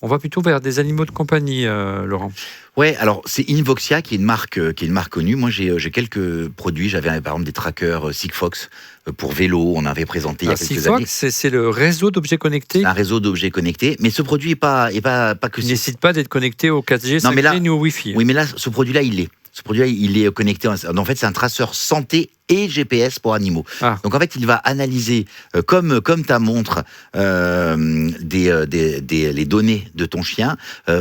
on va plutôt vers des animaux de compagnie, Laurent. Ouais, alors c'est Invoxia qui est une marque connue. Moi, j'ai quelques produits. J'avais par exemple des trackers Sigfox pour vélo. On avait présenté il y a quelques années. Sigfox, c'est le réseau d'objets connectés. C'est un réseau d'objets connectés, mais ce produit est pas que. Il nécessite pas d'être connecté au 4G, 5G ni au Wi-Fi. Oui, mais là, ce produit-là, il est connecté. En fait, c'est un traceur santé et GPS pour animaux. Ah. Donc en fait, il va analyser, comme ta montre, les données de ton chien,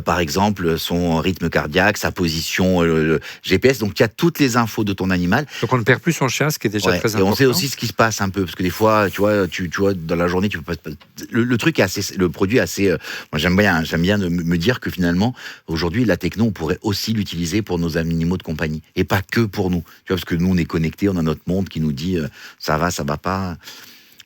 par exemple son rythme cardiaque, sa position, le GPS. Donc il y a toutes les infos de ton animal. Donc on ne perd plus son chien, ce qui est déjà très important. Et on sait aussi ce qui se passe un peu, parce que des fois, tu vois, dans la journée, tu peux pas. Le produit est assez. Moi, j'aime bien de me dire que finalement, aujourd'hui, la techno, on pourrait aussi l'utiliser pour nos animaux de compagnie, et pas que pour nous. Tu vois, parce que nous, on est connectés, on a notre monde qui nous dit ça va pas.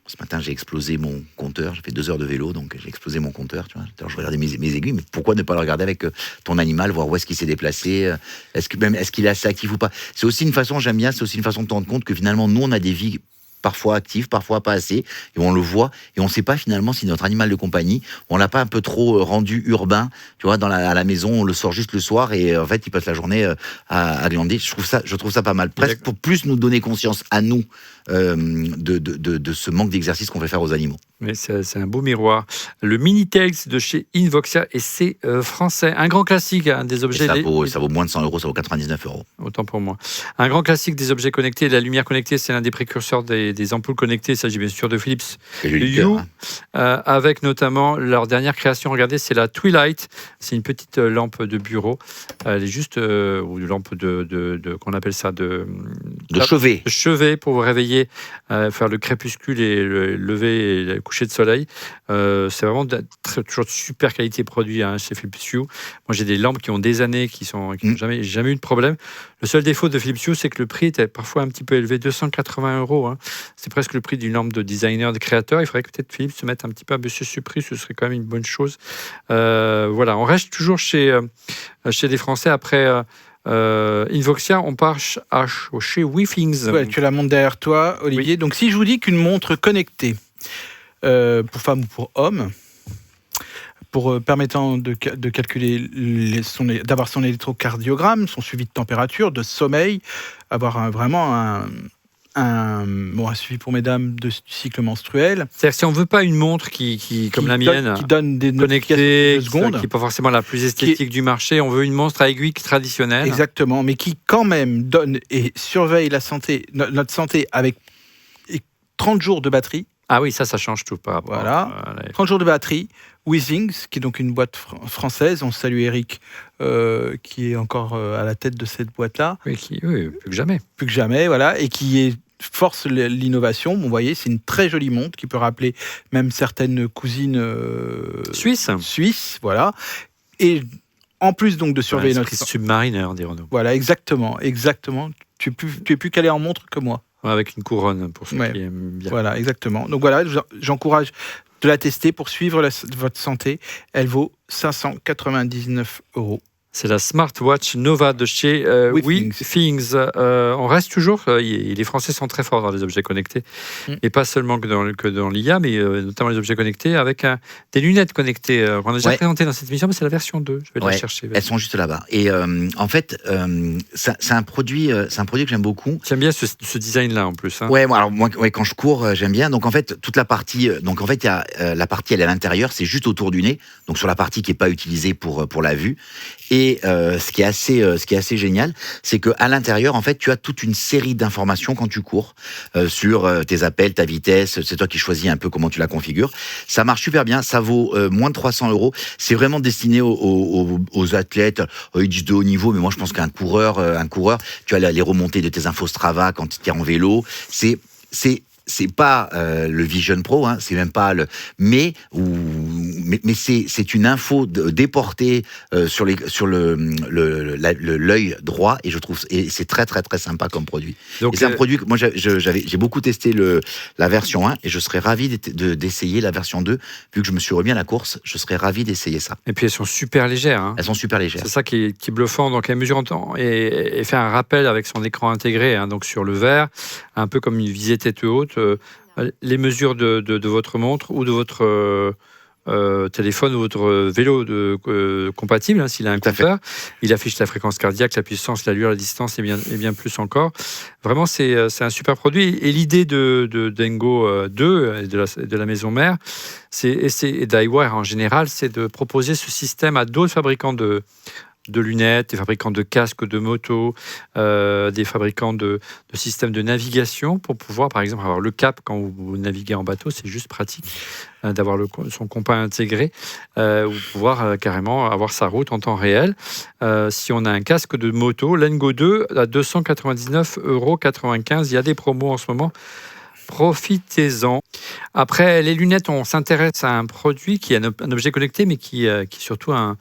Ce matin, j'ai explosé mon compteur. J'ai fait 2 heures de vélo, donc j'ai explosé mon compteur. Tu vois. Alors, je regardais mes aiguilles, mais pourquoi ne pas le regarder avec ton animal, voir où est-ce qu'il s'est déplacé, est-ce qu'il est assez actif ou pas. C'est aussi une façon, j'aime bien, c'est aussi une façon de te rendre compte que finalement, nous, on a des vies parfois actives, parfois pas assez, et on le voit, et on ne sait pas finalement si notre animal de compagnie, on l'a pas un peu trop rendu urbain, tu vois, à la maison, on le sort juste le soir, et en fait, il passe la journée à glander. Je trouve ça pas mal. Presque pour plus nous donner conscience à nous de ce manque d'exercice qu'on fait faire aux animaux. Mais c'est un beau miroir. Le Minitails de chez Invoxia, et c'est français. Un grand classique, des objets... Ça vaut moins de 100 €, ça vaut 99 €. Autant pour moi. Un grand classique des objets connectés. La lumière connectée, c'est l'un des précurseurs des ampoules connectées. Il s'agit bien sûr de Philips Hue, avec notamment leur dernière création. Regardez, c'est la Twilight. C'est une petite lampe de bureau. Elle est juste... ou une lampe qu'on appelle ça de chevet. De chevet pour vous réveiller, faire le crépuscule et le lever et le coucher de soleil. C'est vraiment toujours de super qualité produit chez Philips Hue. Moi, j'ai des lampes qui ont des années, qui n'ont jamais eu de problème. Le seul défaut de Philips Hue, c'est que le prix était parfois un petit peu élevé, 280 €. C'est presque le prix d'une lampe de designer, de créateur. Il faudrait que peut-être Philips se mette un petit peu à baisser ce prix, ce serait quand même une bonne chose. Voilà, on reste toujours chez des Français. Après Invoxia, on part chez WeThings. Ouais, tu la montres derrière toi, Olivier. Oui. Donc si je vous dis qu'une montre connectée, pour femmes ou pour hommes, permettant de calculer d'avoir son électrocardiogramme, son suivi de température, de sommeil, avoir vraiment un suivi pour mesdames du cycle menstruel. C'est-à-dire si on veut pas une montre qui comme la mienne, qui donne des notifications connectée, de secondes. qui n'est pas forcément la plus esthétique du marché, on veut une montre à aiguille traditionnelle. Exactement, mais qui quand même donne et surveille la santé, notre santé avec 30 jours de batterie. Ah oui, ça change tout par rapport. Voilà. 30 jours de batterie. Withings, qui est donc une boîte française. On salue Eric, qui est encore à la tête de cette boîte-là. Oui, plus que jamais. Plus que jamais, voilà. Et qui force l'innovation. Vous voyez, c'est une très jolie montre qui peut rappeler même certaines cousines suisses, voilà. Et en plus donc de surveiller notre submariner, dirons-nous. Voilà, exactement. Tu es plus calé en montre que moi. Avec une couronne, pour ceux qui aiment bien. Voilà, exactement. Donc voilà, j'encourage de la tester pour suivre votre santé. Elle vaut 599 €. C'est la smartwatch Nova de chez Withings. On reste toujours, les Français sont très forts dans les objets connectés, et pas seulement que dans l'IA, mais notamment les objets connectés, avec des lunettes connectées. On a déjà présenté dans cette émission, mais c'est la version 2. Je vais la chercher. Elles sont juste là-bas. Et en fait, c'est un produit que j'aime beaucoup. J'aime bien ce design-là en plus. Hein. Moi, quand je cours, j'aime bien. Donc en fait, toute la partie, il y a la partie, elle est à l'intérieur, c'est juste autour du nez. Donc sur la partie qui est pas utilisée pour la vue. Et ce qui est assez génial, c'est que à l'intérieur, en fait, tu as toute une série d'informations quand tu cours sur tes appels, ta vitesse. C'est toi qui choisis un peu comment tu la configures. Ça marche super bien. Ça vaut moins de 300 €. C'est vraiment destiné aux athlètes de haut niveau. Mais moi, je pense qu'un coureur, tu as les remontées de tes infos Strava quand tu es en vélo. C'est pas le Vision Pro, hein, c'est même pas mais c'est une info déportée sur l'œil droit, et je trouve c'est très très très sympa comme produit. Donc, et c'est un produit que moi j'ai beaucoup testé la version 1, et je serais ravi d'essayer la version 2, vu que je me suis remis à la course. Je serais ravi d'essayer ça. Et puis elles sont super légères. Hein. Elles sont super légères. C'est ça qui est bluffant. Donc elle mesure en temps et fait un rappel avec son écran intégré, hein, donc sur le verre, un peu comme une visée tête haute. Les mesures de votre montre ou de votre téléphone ou votre vélo compatible, hein, s'il a un compteur. Il affiche la fréquence cardiaque, la puissance, l'allure, la distance et bien plus encore. Vraiment, c'est un super produit. Et l'idée de Dengo 2 et de la maison mère, et d'Eyewear en général, c'est de proposer ce système à d'autres fabricants de lunettes, des fabricants de casques de moto, des fabricants de systèmes de navigation, pour pouvoir, par exemple, avoir le cap quand vous naviguez en bateau. C'est juste pratique d'avoir son compas intégré, ou pouvoir carrément avoir sa route en temps réel. Si on a un casque de moto, Lengo 2 à 299,95 €. Il y a des promos en ce moment. Profitez-en. Après, les lunettes, on s'intéresse à un produit qui est un objet connecté, mais qui est surtout un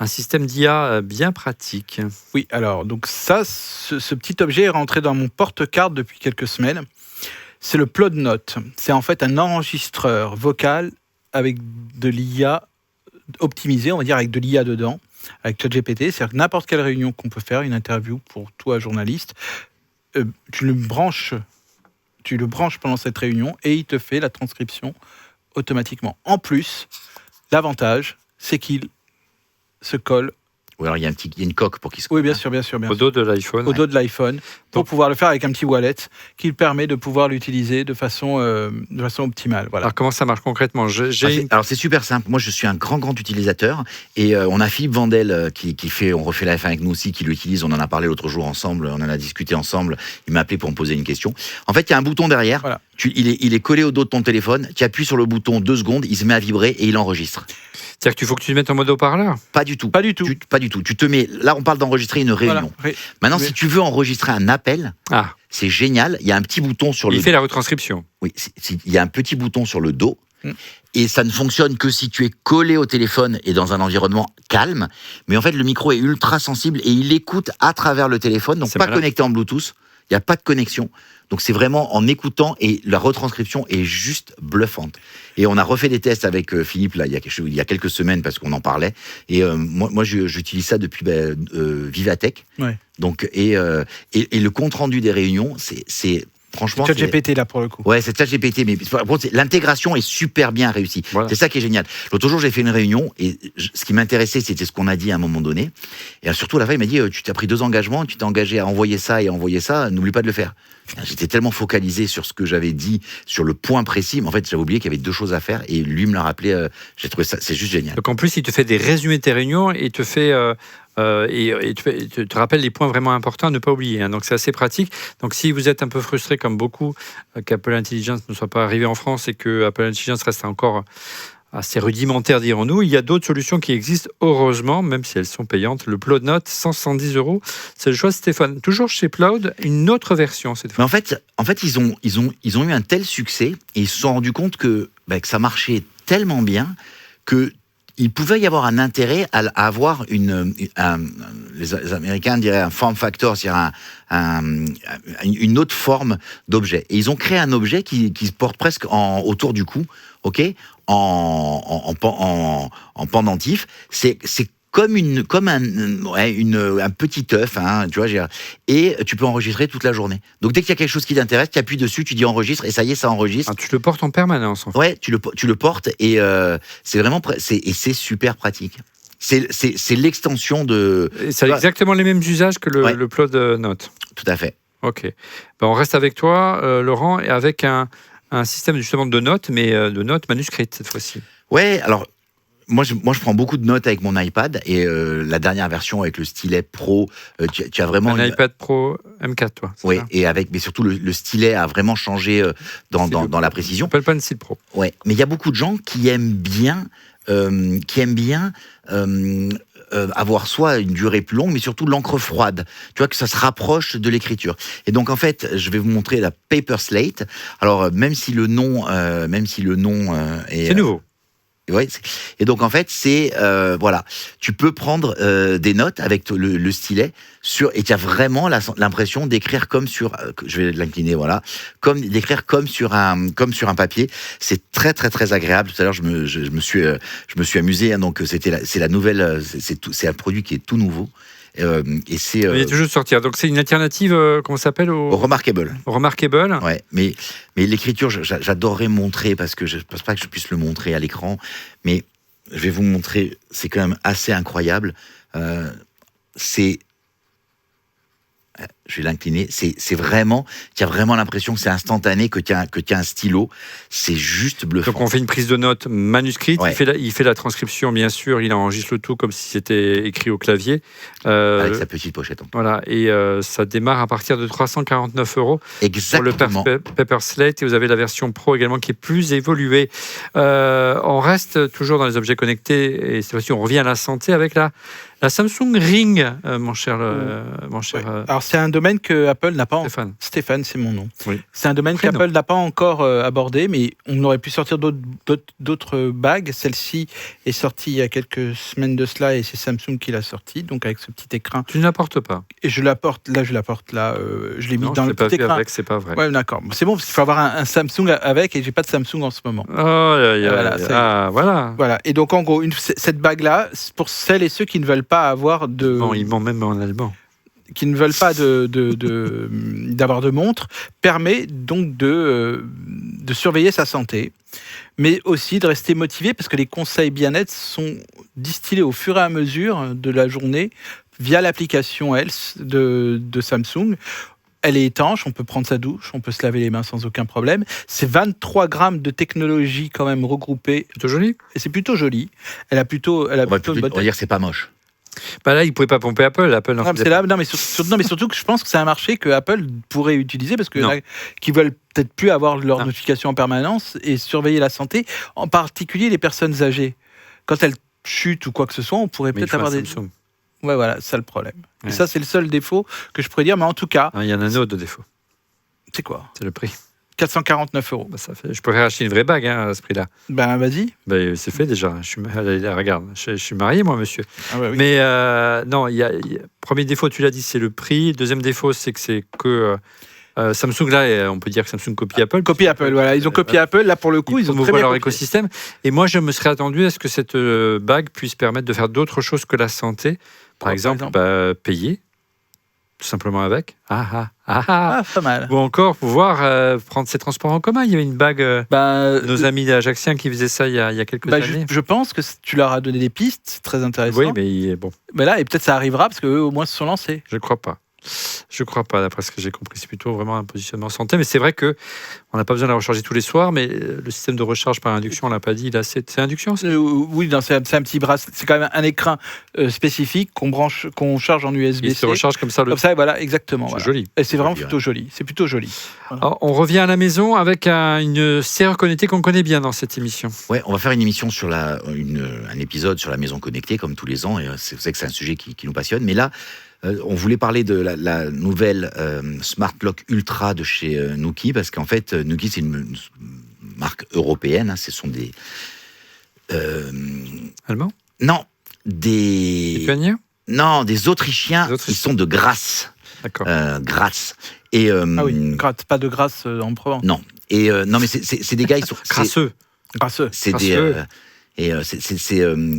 système d'IA bien pratique. Oui, alors, donc ce petit objet est rentré dans mon porte-carte depuis quelques semaines. C'est le Plod Note. C'est en fait un enregistreur vocal avec de l'IA optimisé, on va dire, avec de l'IA dedans, avec ChatGPT. C'est-à-dire que n'importe quelle réunion qu'on peut faire, une interview pour toi, journaliste, tu le branches pendant cette réunion et il te fait la transcription automatiquement. En plus, l'avantage, c'est qu'il se colle. Ou alors il y a une coque pour qu'il se colle. Oui, bien sûr. Au dos de l'iPhone. Au dos de l'iPhone, pour pouvoir le faire avec un petit wallet qui permet de pouvoir l'utiliser de façon optimale. Voilà. Alors comment ça marche concrètement? Alors c'est super simple. Moi je suis un grand utilisateur, et on a Philippe Vandel qui on refait la F1 avec nous aussi, qui l'utilise. On en a parlé l'autre jour ensemble, on en a discuté ensemble. Il m'a appelé pour me poser une question. En fait, il y a un bouton derrière. Voilà. Il est collé au dos de ton téléphone. Tu appuies sur le bouton 2 secondes, il se met à vibrer et il enregistre. C'est-à-dire qu'il faut que tu te mettes en mode haut-parleur? Pas du tout. Pas du tout. Pas du tout. Tu te mets. Là, on parle d'enregistrer une réunion. Voilà. Maintenant, si tu veux enregistrer un appel, c'est génial. Il y a un petit bouton sur Il fait la retranscription. Oui, il y a un petit bouton sur le dos. Et ça ne fonctionne que si tu es collé au téléphone et dans un environnement calme. Mais en fait, le micro est ultra sensible et il écoute à travers le téléphone. Donc, pas connecté en Bluetooth. Il n'y a pas de connexion. Donc, c'est vraiment en écoutant, et la retranscription est juste bluffante. Et on a refait des tests avec Philippe, là, il y a quelques semaines, parce qu'on en parlait. Et moi j'utilise ça depuis Vivatech. Ouais. Donc, et le compte-rendu des réunions, c'est franchement, ChatGPT là pour le coup. Ouais, c'est ChatGPT, mais par contre, l'intégration est super bien réussie. Voilà. C'est ça qui est génial. L'autre jour, j'ai fait une réunion et ce qui m'intéressait, c'était ce qu'on a dit à un moment donné. Et surtout, à la fin, il m'a dit tu t'as pris 2 engagements, tu t'es engagé à envoyer ça et envoyer ça, n'oublie pas de le faire. J'étais tellement focalisé sur ce que j'avais dit, sur le point précis, mais en fait, j'avais oublié qu'il y avait 2 choses à faire et lui me l'a rappelé. J'ai trouvé ça, c'est juste génial. Donc en plus, il te fait des résumés de tes réunions et te fait et te rappelle les points vraiment importants à ne pas oublier. Hein. Donc c'est assez pratique. Donc si vous êtes un peu frustré comme beaucoup qu'Apple Intelligence ne soit pas arrivé en France et que Apple Intelligence reste encore assez rudimentaire, dirons-nous, il y a d'autres solutions qui existent, heureusement, même si elles sont payantes. Le Plod Note, 170 €, c'est le choix de Stéphane. Toujours chez Plod, une autre version cette fois. Mais en fait, ils ont eu un tel succès et ils se sont rendus compte que ça marchait tellement bien que il pouvait y avoir un intérêt à avoir les Américains diraient un form factor, c'est-à-dire une autre forme d'objet. Et ils ont créé un objet qui se porte presque autour du cou, ok, en pendentif. C'est comme un petit œuf, hein, tu vois, et tu peux enregistrer toute la journée. Donc dès qu'il y a quelque chose qui t'intéresse, tu appuies dessus, tu dis enregistre, et ça y est, ça enregistre. Ah, tu le portes en permanence. En fait. Ouais, tu le portes, et c'est vraiment c'est super pratique. C'est l'extension de. Et ça a exactement les mêmes usages que Ouais. le Plod Note. Tout à fait. Ok. Ben, on reste avec toi, Laurent, et avec un système justement de notes, mais de notes manuscrites cette fois-ci. Ouais, alors. Moi, je prends beaucoup de notes avec mon iPad et la dernière version avec le stylet Pro, tu as vraiment Un iPad Pro M4, toi. Oui, Ça mais surtout le stylet a vraiment changé dans la précision. Appelle Pencil Pro. Ouais, mais il y a beaucoup de gens qui aiment bien avoir soit une durée plus longue, mais surtout l'encre froide. Tu vois, que ça se rapproche de l'écriture. Et donc, en fait, je vais vous montrer la Paper Slate. Alors, même si le nom est... C'est nouveau. Ouais, et donc en fait c'est voilà, tu peux prendre des notes avec le stylet et tu as vraiment l'impression d'écrire comme sur, je vais l'incliner, voilà, d'écrire comme sur un papier. C'est très très très agréable. Tout à l'heure je me suis amusé, hein, donc c'est la nouvelle, c'est un produit qui est tout nouveau. Et c'est Il est toujours de sortir. Donc c'est une alternative, comment ça s'appelle au Remarkable. Remarkable. Ouais, mais l'écriture, j'adorerais montrer parce que je pense pas que je puisse le montrer à l'écran, mais je vais vous montrer. C'est quand même assez incroyable. Je vais l'incliner. C'est vraiment, tu as vraiment l'impression que c'est instantané, que tu as un stylo. C'est juste bluffant. Donc on fait une prise de notes manuscrite. Ouais. Il fait la transcription, bien sûr. Il enregistre le tout comme si c'était écrit au clavier. Avec sa petite pochette. Voilà. Et ça démarre à partir de 349 € Exactement. pour le Paper Slate. Et vous avez la version Pro également qui est plus évoluée. On reste toujours dans les objets connectés. Et cette fois-ci, on revient à la santé avec la Samsung Ring, mon cher. Ouais. Alors c'est un domaine que Apple n'a pas. Stéphane. Stéphane, c'est mon nom. Oui. C'est un domaine Prénom. qu'Apple n'a pas encore abordé, mais on aurait pu sortir d'autres bagues. Celle-ci est sortie il y a quelques semaines de cela et c'est Samsung qui l'a sortie, donc avec ce petit écran. Tu ne la portes pas. Et je la porte là. Je l'ai mis Non, dans je le l'ai pas petit vu écran. avec, c'est pas vrai. Ouais, d'accord. C'est bon parce qu'il faut avoir un Samsung avec et j'ai pas de Samsung en ce moment. Oh, Voilà, voilà. Voilà. Et donc en gros, cette bague-là, c'est pour celles et ceux qui ne veulent pas avoir de. Bon, il ment même en allemand. Qui ne veulent pas d'avoir de montre, permet donc de surveiller sa santé, mais aussi de rester motivé parce que les conseils bien-être sont distillés au fur et à mesure de la journée via l'application Health de Samsung. Elle est étanche, on peut prendre sa douche, on peut se laver les mains sans aucun problème. C'est 23 grammes de technologie quand même regroupée. Plutôt joli. Et c'est plutôt joli. Elle a plutôt une bonne On va dire que c'est pas moche. Bah là, il ne pouvait pas pomper Apple. Apple n'en faisait pas. Non, mais surtout que je pense que c'est un marché que Apple pourrait utiliser parce qu'il y en Non. a qui veulent peut-être plus avoir leur Non. notification en permanence et surveiller la santé, en particulier les personnes âgées. Quand elles chutent ou quoi que ce soit, on pourrait Mais il peut-être faut un avoir des. Samsung. Ouais, voilà, c'est ça le problème. Ouais. Et ça, c'est le seul défaut que je pourrais dire, mais en tout cas, Ah, il y en a un autre de défaut. c'est quoi C'est le prix. 449 €. Bah, ça fait... Je pourrais acheter une vraie bague à ce prix-là. Ben, vas-y. Bah, c'est fait déjà. Regarde, je suis marié, moi, monsieur. Ah ouais, oui. Mais non, premier défaut, tu l'as dit, c'est le prix. Deuxième défaut, c'est que Samsung, là, on peut dire que Samsung copie Apple. Copie Apple, voilà. Ils ont copié Apple. Là, pour le coup, ils ont très promouvoient bien leur copié. écosystème. Et moi, je me serais attendu à ce que cette bague puisse permettre de faire d'autres choses que la santé. Par exemple, payer, tout simplement avec. Ah, pas mal. Ou encore pouvoir prendre ses transports en commun. Il y avait une bague, nos amis ajaxiens qui faisaient ça il y a quelques années. Je pense que tu leur as donné des pistes, c'est très intéressant. Oui, mais bon, Mais là, et peut-être ça arrivera parce qu'eux, au moins, se sont lancés. je crois pas. Je crois pas, d'après ce que j'ai compris. C'est plutôt vraiment un positionnement santé. Mais c'est vrai que on n'a pas besoin de la recharger tous les soirs. Mais le système de recharge par induction, on l'a pas dit. Là, c'est induction. Oui, non, c'est un petit bracelet. C'est quand même un écrin spécifique qu'on charge en USB-C. Il se recharge comme ça. Comme ça, voilà, exactement. C'est Voilà. joli. Et c'est vraiment Joli, plutôt joli. C'est plutôt joli. Voilà. Alors, on revient à la maison avec une serrure connectée qu'on connaît bien dans cette émission. Ouais, on va faire une émission sur un épisode sur la maison connectée, comme tous les ans, et c'est vrai que c'est un sujet qui nous passionne. Mais là, on voulait parler de la nouvelle Smart Lock Ultra de chez Nuki, parce qu'en fait, Nuki, c'est une marque européenne. Hein, ce sont des... Allemand Non, des... Lituanien Non, des Autrichiens Des Autrichiens. qui sont de Grasse. D'accord. Grasse. Et, Ah oui, pas de grâce en Provence. Non. Et non, mais c'est des gars, ils sont... Crasseux. Grasseux. C'est Crasseux.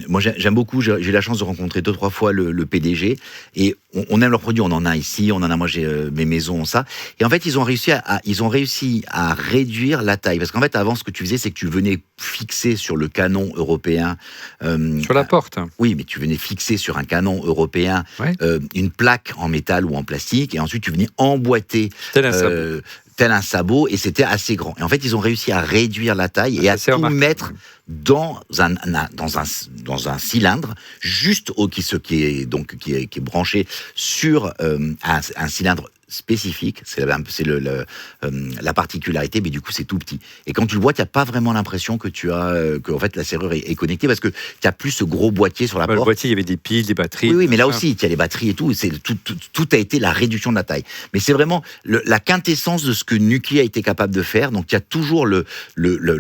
Moi j'aime beaucoup, j'ai eu la chance de rencontrer 2-3 fois le PDG, et on aime leurs produits, on en a ici, on en a, moi j'ai mes maisons, ça, et en fait ils ont réussi à réduire la taille, parce qu'en fait avant ce que tu faisais, c'est que tu venais fixer sur le canon européen, Sur la porte. oui, mais tu venais fixer sur un canon européen Ouais. une plaque en métal ou en plastique, et ensuite tu venais emboîter Tel un sabot. tel un sabot, et c'était assez grand. Et en fait, ils ont réussi à réduire la taille et à C'est tout remarquable. mettre dans un cylindre, juste qui est branché sur un cylindre spécifique. C'est la particularité, mais du coup, c'est tout petit. Et quand tu le vois, tu n'as pas vraiment l'impression que en fait, la serrure est connectée, parce que tu n'as plus ce gros boîtier sur la Le porte. boîtier, il y avait des piles, des batteries. Oui, mais là tout ça. aussi, il y a les batteries et tout. Tout a été la réduction de la taille. Mais c'est vraiment la quintessence de ce que Nuki a été capable de faire. Donc, il y a toujours le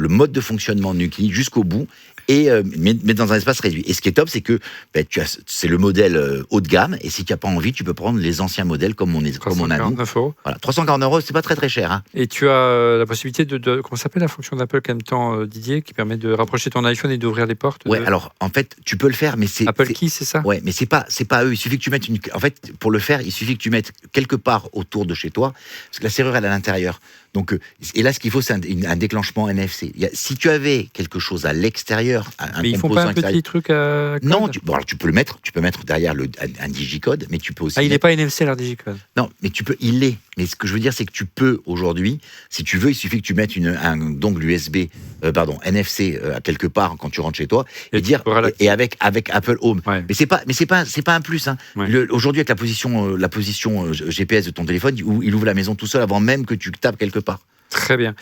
mode de fonctionnement Nuki jusqu'au bout, mais dans un espace réduit. Et ce qui est top, c'est que c'est le modèle haut de gamme. Et si tu n'as pas envie, tu peux prendre les anciens modèles comme on a nous. 349 €. Voilà, 340 €, c'est pas très très cher. Hein. Et tu as la possibilité de comment s'appelle la fonction d'Apple qu'en même temps, Didier, qui permet de rapprocher ton iPhone et d'ouvrir les portes. Ouais, alors en fait, tu peux le faire, mais c'est Apple Key, c'est ça. Ouais, mais c'est pas eux. Il suffit que tu mettes en fait, pour le faire, il suffit que tu mettes quelque part autour de chez toi, parce que la serrure elle est à l'intérieur. Donc, et là, ce qu'il faut, c'est un déclenchement NFC. Si tu avais quelque chose à l'extérieur, un Mais ils font composant pas un extérieur, petit truc à code. non, alors tu peux le mettre. Tu peux mettre derrière un digicode, mais tu peux aussi. Ah, il n'est mettre- pas NFC leur digicode. Non, mais il l'est. Mais ce que je veux dire, c'est que tu peux aujourd'hui, si tu veux, il suffit que tu mettes un dongle NFC à quelque part quand tu rentres chez toi, Et et tu dire pourras et avec Apple Home. Ouais. Mais c'est pas un plus. Hein. Ouais. Aujourd'hui, avec la position GPS de ton téléphone, il ouvre la maison tout seul avant même que tu tapes quelque part. Très bien.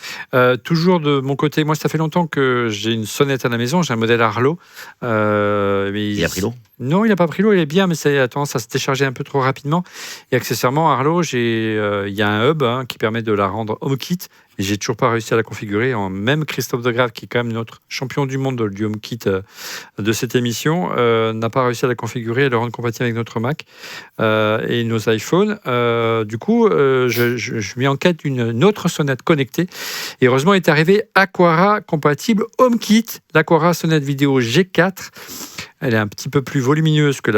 Toujours de mon côté, moi, ça fait longtemps que j'ai une sonnette à la maison. J'ai un modèle Arlo. Mais Il a pris l'eau. Non, il n'a pas pris l'eau, il est bien, mais ça a tendance à se décharger un peu trop rapidement. Et accessoirement, Arlo, il y a un hub qui permet de la rendre HomeKit. Et j'ai toujours pas réussi à la configurer. Même Christophe Degrave, qui est quand même notre champion du monde du HomeKit de cette émission, n'a pas réussi à la configurer et à le rendre compatible avec notre Mac et nos iPhones. Du coup, je mets en quête d'une autre sonnette connectée. Et heureusement, est arrivé Aquara compatible HomeKit, l'Aquara sonnette vidéo G4. Elle est un petit peu plus volumineuse que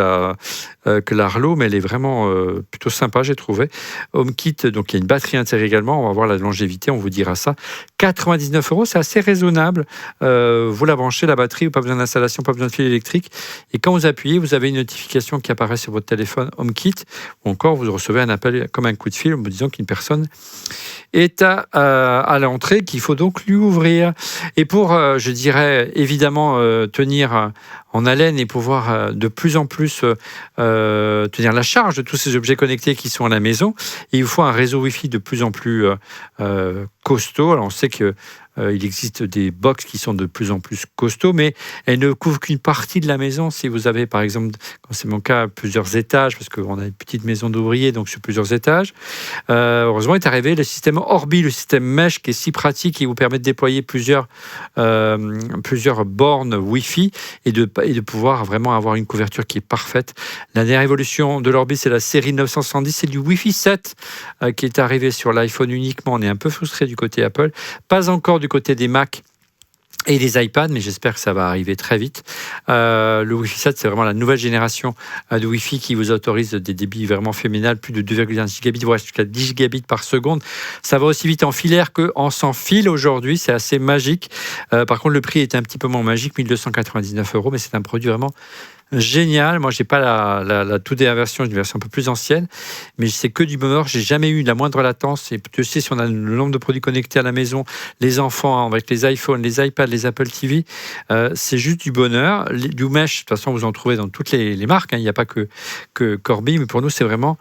l'Arlo, mais elle est vraiment plutôt sympa, j'ai trouvé. HomeKit, donc il y a une batterie intégrée également. On va voir la longévité, on vous dira ça. 99 €, c'est assez raisonnable. Vous la branchez, la batterie, pas besoin d'installation, pas besoin de fil électrique. Et quand vous appuyez, vous avez une notification qui apparaît sur votre téléphone HomeKit. Ou encore, vous recevez un appel comme un coup de fil en vous disant qu'une personne est à l'entrée, qu'il faut donc lui ouvrir. Et pour, je dirais, évidemment, tenir en haleine et pouvoir de plus en plus tenir la charge de tous ces objets connectés qui sont à la maison, il vous faut un réseau Wi-Fi de plus en plus costaud. Alors on sait que il existe des box qui sont de plus en plus costauds, mais elles ne couvrent qu'une partie de la maison. Si vous avez, par exemple, comme c'est mon cas, plusieurs étages, parce qu'on a une petite maison d'ouvriers, donc sur plusieurs étages, heureusement est arrivé le système Orbi, le système Mesh, qui est si pratique, qui vous permet de déployer plusieurs bornes Wi-Fi et de pouvoir vraiment avoir une couverture qui est parfaite. La dernière évolution de l'Orbi, c'est la série 970, c'est du Wi-Fi 7 qui est arrivé sur l'iPhone uniquement. On est un peu frustré du côté Apple, pas encore du côté des Mac et les iPads, mais j'espère que ça va arriver très vite. Le Wi-Fi 7, c'est vraiment la nouvelle génération de Wi-Fi qui vous autorise des débits vraiment phénoménales, plus de 2,1 gigabits, voire jusqu'à 10 gigabits par seconde. Ça va aussi vite en filaire qu'en sans fil aujourd'hui, c'est assez magique. Par contre, le prix est un petit peu moins magique, 1 299 €, mais c'est un produit vraiment génial. Moi, j'ai pas la toute dernière version, j'ai une version un peu plus ancienne, mais c'est que du bonheur. J'ai jamais eu la moindre latence. Et tu sais, si on a le nombre de produits connectés à la maison, les enfants avec les iPhones, les iPads, les Apple TV, c'est juste du bonheur. Du mesh, de toute façon, vous en trouvez dans toutes les marques. Il n'y a pas que Corby, mais pour nous, c'est vraiment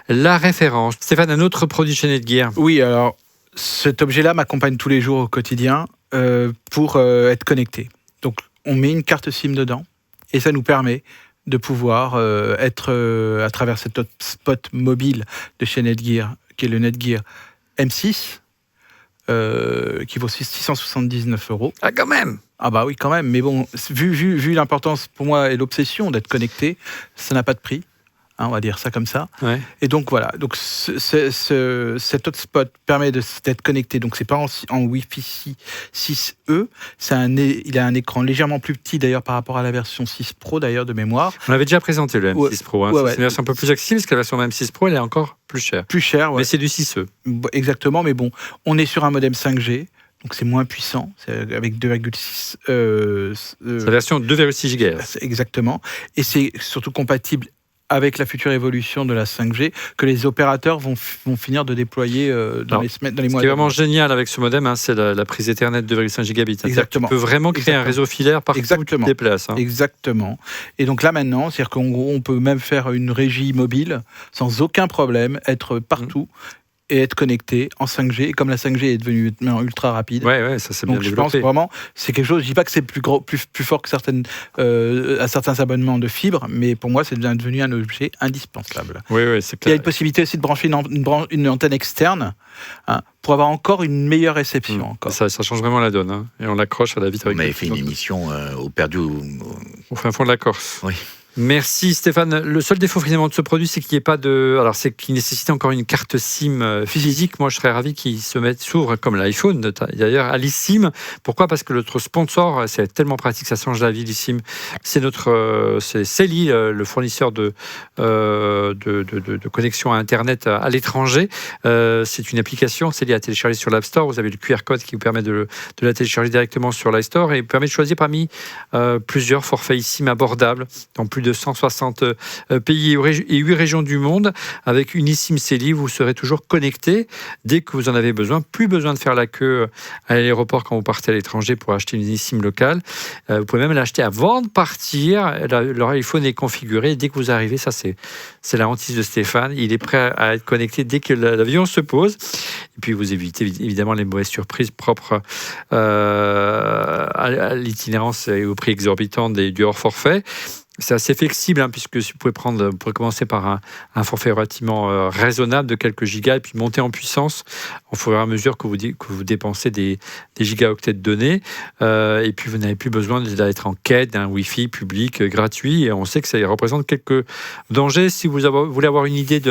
la référence. Stéphane, un autre produit chez Netgear. Oui, alors cet objet-là m'accompagne tous les jours au quotidien pour être connecté. Donc, on met une carte SIM dedans. Et ça nous permet de pouvoir être à travers cet hotspot mobile de chez Netgear, qui est le Netgear M6, qui vaut 679 €. Ah, quand même! Ah bah oui, quand même. Mais bon, vu l'importance pour moi et l'obsession d'être connecté, ça n'a pas de prix. On va dire ça comme ça. Ouais. Et donc voilà, donc cet hotspot permet d'être connecté. Donc c'est pas en Wi-Fi 6E, il a un écran légèrement plus petit d'ailleurs par rapport à la version 6 Pro d'ailleurs de mémoire. On avait déjà présenté le M6 Pro. Ouais. C'est une version un peu plus accessible parce que la version M6 Pro, elle est encore plus chère. Plus cher, ouais. Mais c'est du 6E. Exactement, mais bon, on est sur un modem 5G. Donc c'est moins puissant, c'est avec 2,6. C'est la version 2,6 GHz. Exactement. Et c'est surtout compatible avec la future évolution de la 5G que les opérateurs vont finir de déployer dans les semaines, dans les mois. Ce qui est vraiment génial avec ce modem, c'est la prise Ethernet 2,5 gigabits. Exactement. Tu peux vraiment créer un réseau filaire partout où tu te déplaces. Exactement. Et donc là maintenant, c'est-à-dire qu'on peut même faire une régie mobile sans aucun problème, être partout. Et être connecté en 5G. Et comme la 5G est devenue maintenant ultra rapide. Ouais, ça c'est bien développé. Donc je pense vraiment, c'est quelque chose, je dis pas que c'est plus fort que à certains abonnements de fibre, mais pour moi, c'est devenu un objet indispensable. Oui, c'est clair. Il y a une possibilité aussi de brancher une antenne externe pour avoir encore une meilleure réception. Encore. Ça change vraiment la donne. Et on l'accroche à la vitre. On avait fait une émission au perdu au fin fond de la Corse. Oui. Merci Stéphane. Le seul défaut finalement de ce produit, c'est qu'il n'y ait pas de. Alors, c'est qu'il nécessite encore une carte SIM physique. Moi, je serais ravi qu'il s'ouvre comme l'iPhone, d'ailleurs, à l'eSIM. Pourquoi ? Parce que notre sponsor, c'est tellement pratique, ça change la vie, l'eSIM. C'est c'est Celi, le fournisseur de connexion à Internet à l'étranger. C'est une application, Celi à télécharger sur l'App Store. Vous avez le QR code qui vous permet de la télécharger directement sur l'iStore et vous permet de choisir parmi plusieurs forfaits eSIM abordables dans plus de 160 pays et 8 régions du monde. Avec une eSIM Celi, vous serez toujours connecté dès que vous en avez besoin. Plus besoin de faire la queue à l'aéroport quand vous partez à l'étranger pour acheter une eSIM locale. Vous pouvez même l'acheter avant de partir. Leur iPhone est configuré. Dès que vous arrivez, ça c'est la hantise de Stéphane. Il est prêt à être connecté dès que l'avion se pose. Et puis vous évitez évidemment les mauvaises surprises propres à l'itinérance et au prix exorbitant du hors forfait. C'est assez flexible, puisque vous pouvez commencer par un forfait relativement raisonnable de quelques gigas et puis monter en puissance au fur et à mesure que vous dépensez des gigaoctets de données. Et puis, vous n'avez plus besoin d'être en quête d'un Wi-Fi public gratuit. Et on sait que ça représente quelques dangers. Si vous voulez avoir une idée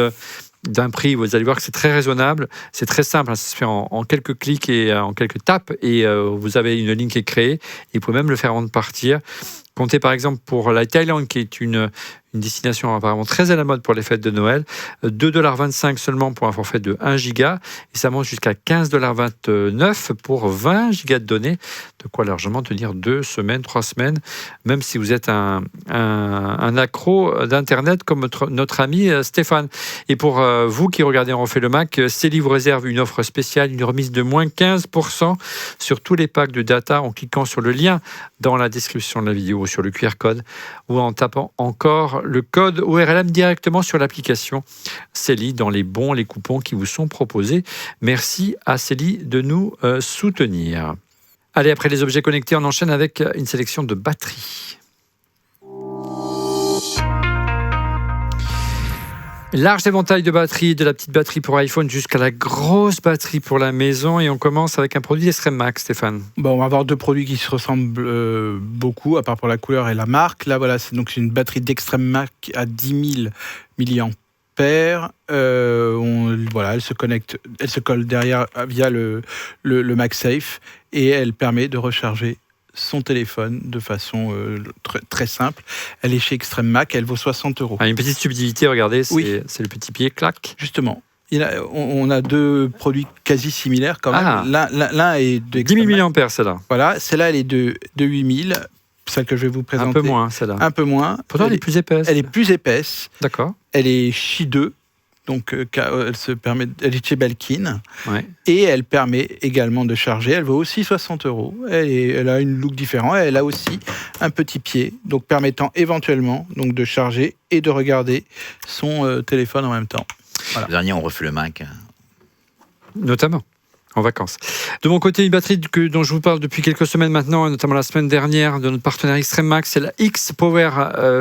d'un prix, vous allez voir que c'est très raisonnable, c'est très simple, ça se fait en quelques clics et en quelques tapes, et vous avez une ligne qui est créée, et vous pouvez même le faire avant de partir. Comptez par exemple pour la Thaïlande, qui est une destination apparemment très à la mode pour les fêtes de Noël, 2,25 $ seulement pour un forfait de 1 giga, et ça monte jusqu'à 15,29 $ pour 20 gigas de données, de quoi largement tenir 2 semaines, 3 semaines, même si vous êtes un accro d'Internet comme notre ami Stéphane. Et pour vous qui regardez On refait le Mac, Celi vous réserve une offre spéciale, une remise de moins 15% sur tous les packs de data en cliquant sur le lien dans la description de la vidéo, sur le QR code, ou en tapant encore le code ORLM directement sur l'application Celi dans les coupons qui vous sont proposés. Merci à Celi de nous soutenir. Allez, après les objets connectés, on enchaîne avec une sélection de batteries. Large éventail de batteries, de la petite batterie pour iPhone jusqu'à la grosse batterie pour la maison. Et on commence avec un produit d'Extreme Mac, Stéphane. Bon, on va avoir deux produits qui se ressemblent beaucoup, à part pour la couleur et la marque. Là, voilà, c'est donc une batterie d'Extreme Mac à 10 000 mAh. Elle se connecte, elle se colle derrière via le MagSafe et elle permet de recharger son téléphone de façon très simple. Elle est chez Extreme Mac, elle vaut 60 €. Une petite subtilité, regardez, Oui. c'est le petit pied, clac. Justement, on a deux produits quasi similaires quand même. Ah. L'un est de 10 000 Extreme Mac. mAh, celle-là. Voilà, celle-là, elle est de 8000. Celle que je vais vous présenter. Un peu moins, celle-là. Un peu moins. Pourtant, elle est plus épaisse. Elle est plus épaisse. D'accord. Elle est Qi 2. Donc, elle est chez Belkin. Ouais. Et elle permet également de charger. Elle vaut aussi 60 €. Elle a une look différente. Elle a aussi un petit pied, donc permettant éventuellement donc, de charger et de regarder son téléphone en même temps. Voilà. Le dernier, on refait le Mac. Notamment en vacances. De mon côté, une batterie dont je vous parle depuis quelques semaines maintenant, notamment la semaine dernière, de notre partenaire Extreme Max, c'est la X Power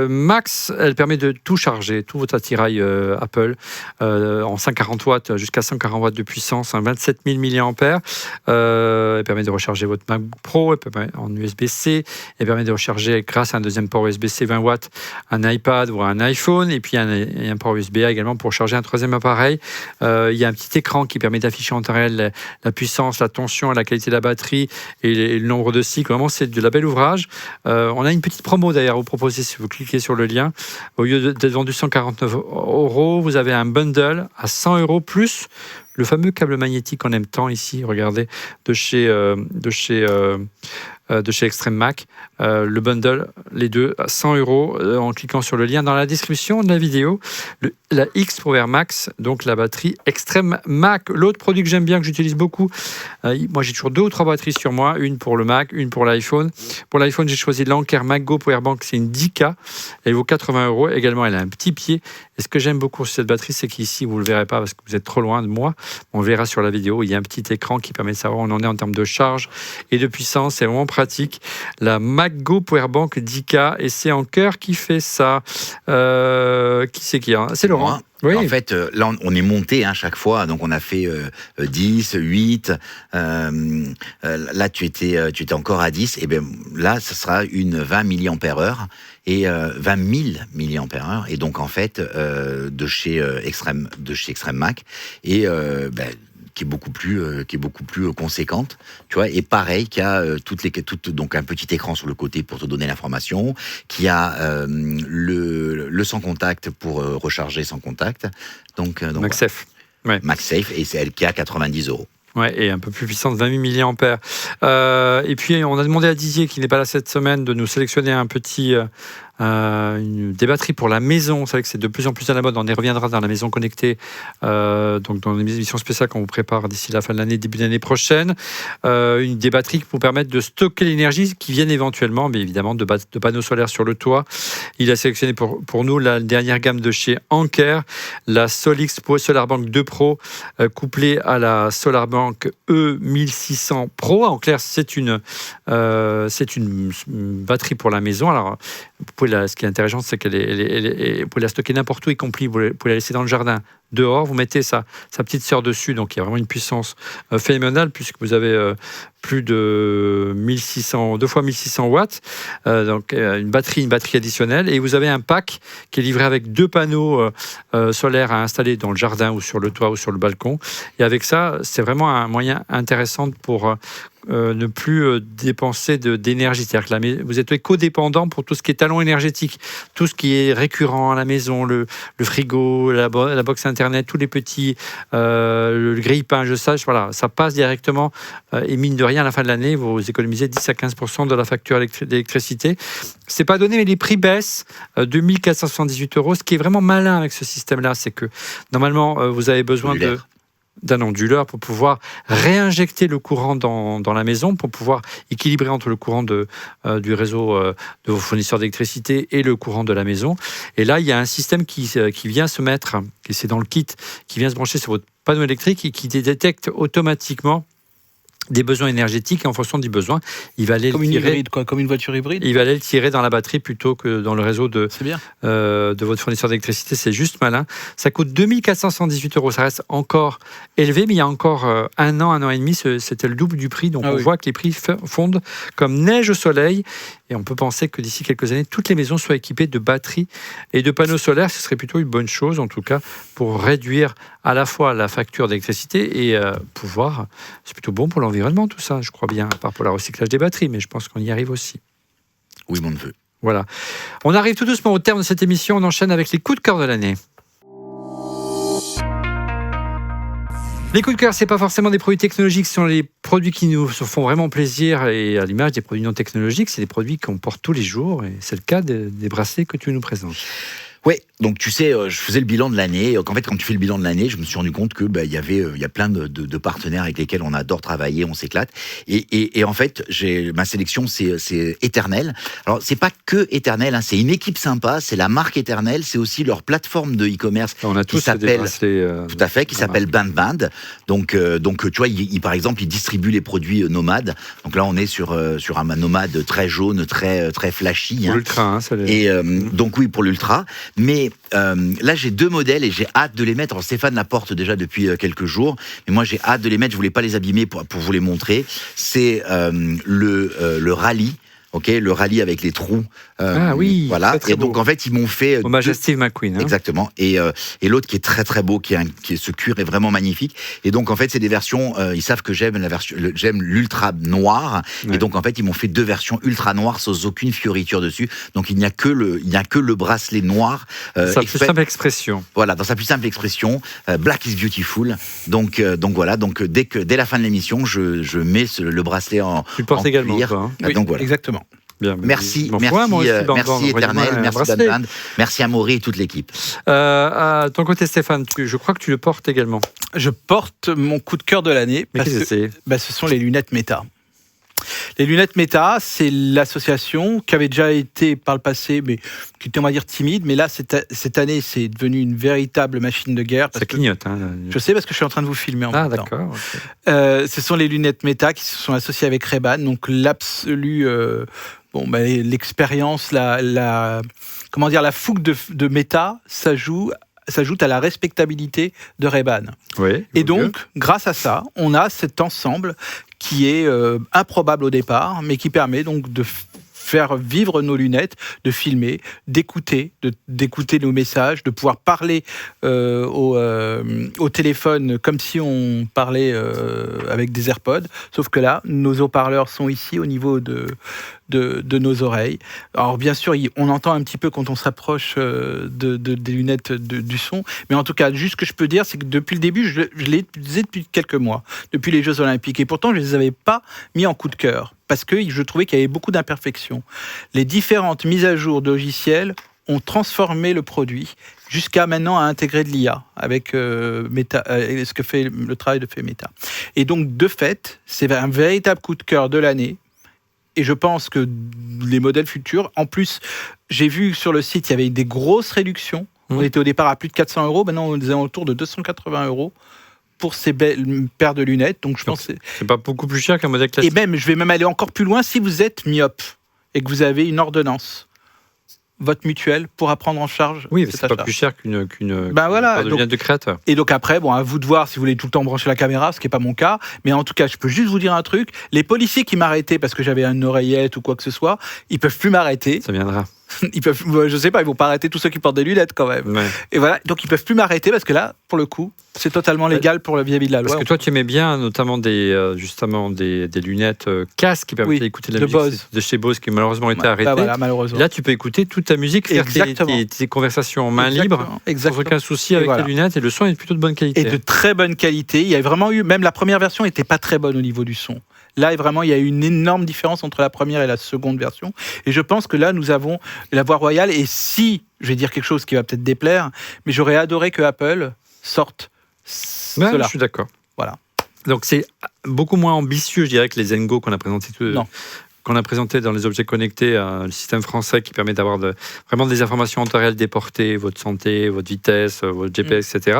Max. Elle permet de tout charger, tout votre attirail Apple, en 140 watts jusqu'à 140 watts de puissance, 27 000 mAh. Elle permet de recharger votre MacBook Pro, elle permet en USB-C, elle permet de recharger grâce à un deuxième port USB-C 20 watts un iPad ou un iPhone, et puis un port USB-A également pour charger un troisième appareil. Il y a un petit écran qui permet d'afficher en temps réel la puissance, la tension, la qualité de la batterie et le nombre de cycles. Vraiment, c'est de la belle ouvrage. On a une petite promo d'ailleurs à vous proposer si vous cliquez sur le lien. Au lieu d'être vendu 149 €, vous avez un bundle à 100 € plus le fameux câble magnétique qu'on aime tant ici. Regardez, de chez Extreme Mac. Le bundle, les deux, à 100 € en cliquant sur le lien dans la description de la vidéo. La X Power Max, donc la batterie Extreme Mac. L'autre produit que j'aime bien, que j'utilise beaucoup, moi j'ai toujours 2 ou 3 batteries sur moi, une pour le Mac, une pour l'iPhone. Pour l'iPhone, j'ai choisi l'Anker MacGo Power Bank, c'est une 10K. Elle vaut 80 €. Également, elle a un petit pied. Et ce que j'aime beaucoup sur cette batterie, c'est qu'ici, vous ne le verrez pas parce que vous êtes trop loin de moi. On le verra sur la vidéo. Il y a un petit écran qui permet de savoir où on en est en termes de charge et de puissance. C'est vraiment pratique. La MacGo Power Bank 10K, et c'est Anker qui fait ça. Qui c'est qui a ? C'est Laurent. Moi, Oui. En fait, là, on est monté chaque fois. Donc, on a fait 10, 8. Là, tu étais encore à 10. Et bien là, ça sera une 20 mAh et 20 000 mAh. Et donc, en fait, de chez Extreme Mac. Et qui est beaucoup plus conséquente, tu vois, et pareil, qui a donc un petit écran sur le côté pour te donner l'information, qui a le sans contact pour recharger sans contact, donc MagSafe. Ouais. MagSafe, et c'est elle qui a 90 €. Ouais, et un peu plus puissante, 20 000 mAh. Et puis, on a demandé à Didier, qui n'est pas là cette semaine, de nous sélectionner des batteries pour la maison. Vous savez que c'est de plus en plus à la mode. On y reviendra dans la maison connectée, donc dans une émission spéciale qu'on vous prépare d'ici la fin de l'année, début d'année prochaine. Des batteries qui vous permettent de stocker l'énergie qui viennent éventuellement, mais évidemment, de panneaux solaires sur le toit. Il a sélectionné pour nous la dernière gamme de chez Anker, la Solix SolarBank 2 Pro, couplée à la SolarBank E1600 Pro. En clair, c'est une batterie pour la maison. Alors, ce qui est intéressant, c'est vous pouvez la stocker n'importe où, y compris, vous pouvez la laisser dans le jardin, dehors, vous mettez sa petite sœur dessus, donc il y a vraiment une puissance phénoménale, puisque vous avez plus de 2 fois 1600 watts, donc une batterie additionnelle, et vous avez un pack qui est livré avec 2 panneaux solaires à installer dans le jardin ou sur le toit ou sur le balcon. Et avec ça, c'est vraiment un moyen intéressant pour ne plus dépenser d'énergie. C'est-à-dire que vous êtes éco-dépendant pour tout ce qui est talon énergétique, tout ce qui est récurrent à la maison, le frigo, la box internet, tous les petits, le grille-pain, voilà, ça passe directement, et mine de rien, à la fin de l'année, vous économisez 10 à 15% de la facture d'électricité. C'est pas donné, mais les prix baissent, 2 478 €. Ce qui est vraiment malin avec ce système-là, c'est que normalement, vous avez besoin d'un onduleur pour pouvoir réinjecter le courant dans la maison, pour pouvoir équilibrer entre le courant du réseau de vos fournisseurs d'électricité et le courant de la maison. Et là, il y a un système qui vient se mettre, et c'est dans le kit, qui vient se brancher sur votre panneau électrique et qui détecte automatiquement des besoins énergétiques, et en fonction du besoin, il va aller comme le tirer. Hybride, quoi, comme une voiture hybride. Il va aller le tirer dans la batterie plutôt que dans le réseau de bien. De votre fournisseur d'électricité. C'est juste malin. Ça coûte 2 478 €. Ça reste encore élevé, mais il y a encore un an et demi, c'était le double du prix. Donc on voit que les prix fondent comme neige au soleil. Et on peut penser que d'ici quelques années, toutes les maisons soient équipées de batteries et de panneaux solaires. Ce serait plutôt une bonne chose, en tout cas, pour réduire à la fois la facture d'électricité et c'est plutôt bon pour l'environnement. l'environnement, tout ça, je crois bien, à part pour le recyclage des batteries, mais je pense qu'on y arrive aussi. Oui, mon neveu. Voilà. On arrive tout doucement au terme de cette émission. On enchaîne avec les coups de cœur de l'année. Les coups de cœur, c'est pas forcément des produits technologiques, ce sont les produits qui nous font vraiment plaisir, et à l'image des produits non technologiques, c'est des produits qu'on porte tous les jours, et c'est le cas des bracelets que tu nous présentes. Ouais, donc tu sais, je faisais le bilan de l'année. Donc en fait, quand tu fais le bilan de l'année, je me suis rendu compte que il y a plein de partenaires avec lesquels on adore travailler, on s'éclate. Et en fait, ma sélection, c'est Éternel. Alors c'est pas que Éternel, hein, c'est une équipe sympa, c'est la marque Éternel, c'est aussi leur plateforme de e-commerce. On a tous des bracelets. Tout à fait, qui s'appelle Band. Donc tu vois, par exemple, ils distribuent les produits Nomade. Donc là, on est sur un Nomade très jaune, très flashy. Pour l'ultra, hein, et donc oui, pour l'ultra. Mais là, j'ai 2 modèles et j'ai hâte de les mettre. Alors, Stéphane la porte déjà depuis quelques jours, mais moi, j'ai hâte de les mettre. Je voulais pas les abîmer pour vous les montrer. C'est le Rally. Ok, le Rally avec les trous. Oui, voilà. très, très et donc beau. en fait, ils m'ont fait hommage à Steve McQueen. Hein. Exactement. Et l'autre qui est très très beau, ce cuir est vraiment magnifique. Et donc en fait, c'est des versions. Ils savent que j'aime j'aime l'ultra noir. Ouais. Et donc en fait, ils m'ont fait 2 versions ultra noires sans aucune fioriture dessus. Donc il n'y a que le bracelet noir. Sa plus simple expression. Voilà, dans sa plus simple expression, Black is beautiful. Donc voilà. Donc dès la fin de l'émission, je mets le bracelet en. Tu le portes en également, cuir. toi. Hein. Oui, Donc voilà. Exactement. Bien, Merci aussi, Éternel, merci Band, merci à Maury et toute l'équipe. À ton côté, Stéphane, je crois que tu le portes également. Je porte mon coup de cœur de l'année Mais parce qu'est-ce que c'est ce sont les lunettes Meta. Les lunettes Meta, c'est l'association qui avait déjà été par le passé, mais qui était, on va dire, timide. Mais là, cette année, c'est devenu une véritable machine de guerre. Ça clignote. Hein. Je sais parce que je suis en train de vous filmer en même temps. D'accord. Okay. Ce sont les lunettes Meta qui se sont associées avec Ray-Ban. Donc l'absolu, l'expérience, la fougue de Meta s'ajoute à la respectabilité de Ray-Ban. Oui, et donc, grâce à ça, on a cet ensemble qui est improbable au départ, mais qui permet donc de faire vivre nos lunettes, de filmer, d'écouter nos messages, de pouvoir parler au téléphone comme si on parlait avec des AirPods. Sauf que là, nos haut-parleurs sont ici au niveau de nos oreilles. Alors bien sûr, on entend un petit peu quand on s'approche des lunettes du son, mais en tout cas, juste ce que je peux dire, c'est que depuis le début, je les utilisais depuis quelques mois, depuis les Jeux Olympiques, et pourtant je ne les avais pas mis en coup de cœur, parce que je trouvais qu'il y avait beaucoup d'imperfections. Les différentes mises à jour de logiciels ont transformé le produit jusqu'à maintenant à intégrer de l'IA avec Meta, ce que fait le travail de fait Meta. Et donc, de fait, c'est un véritable coup de cœur de l'année. Et je pense que les modèles futurs, en plus, j'ai vu sur le site, il y avait des grosses réductions. On était au départ à plus de 400 €, maintenant on est autour de 280 € pour ces belles paires de lunettes. Donc je pense que c'est pas beaucoup plus cher qu'un modèle classique. Et même, je vais même aller encore plus loin, si vous êtes myope et que vous avez une ordonnance, votre mutuelle pourra prendre en charge. Oui, mais c'est pas plus cher qu'une voilà, de lunettes de créateur. Et donc après, à vous de voir si vous voulez tout le temps brancher la caméra, ce qui n'est pas mon cas. Mais en tout cas, je peux juste vous dire un truc. Les policiers qui m'arrêtaient parce que j'avais une oreillette ou quoi que ce soit, ils peuvent plus m'arrêter. Ça viendra. Je sais pas, ils vont pas arrêter tous ceux qui portent des lunettes quand même. Ouais. Et voilà, donc ils peuvent plus m'arrêter parce que là, pour le coup, c'est totalement légal pour le vis-à-vis de la loi. Parce que toi, tu aimais bien notamment des lunettes casques qui permettaient d'écouter de la musique de chez Bose qui malheureusement été arrêtée. Voilà, malheureusement. Là, tu peux écouter toute ta musique, faire tes conversations en main libre, sans aucun souci avec les lunettes, et le son est plutôt de bonne qualité. Et de très bonne qualité. Il y a vraiment eu, même la première version n'était pas très bonne au niveau du son. Là, vraiment, il y a eu une énorme différence entre la première et la seconde version. Et je pense que là, nous avons la voie royale. Et si, je vais dire quelque chose qui va peut-être déplaire, mais j'aurais adoré que Apple sorte cela. Je suis d'accord. Voilà. Donc, c'est beaucoup moins ambitieux, je dirais, que les Zengo qu'on a présentés qu'on a présenté dans les objets connectés, le système français qui permet d'avoir vraiment des informations en temps réel déportées, votre santé, votre vitesse, votre GPS, etc.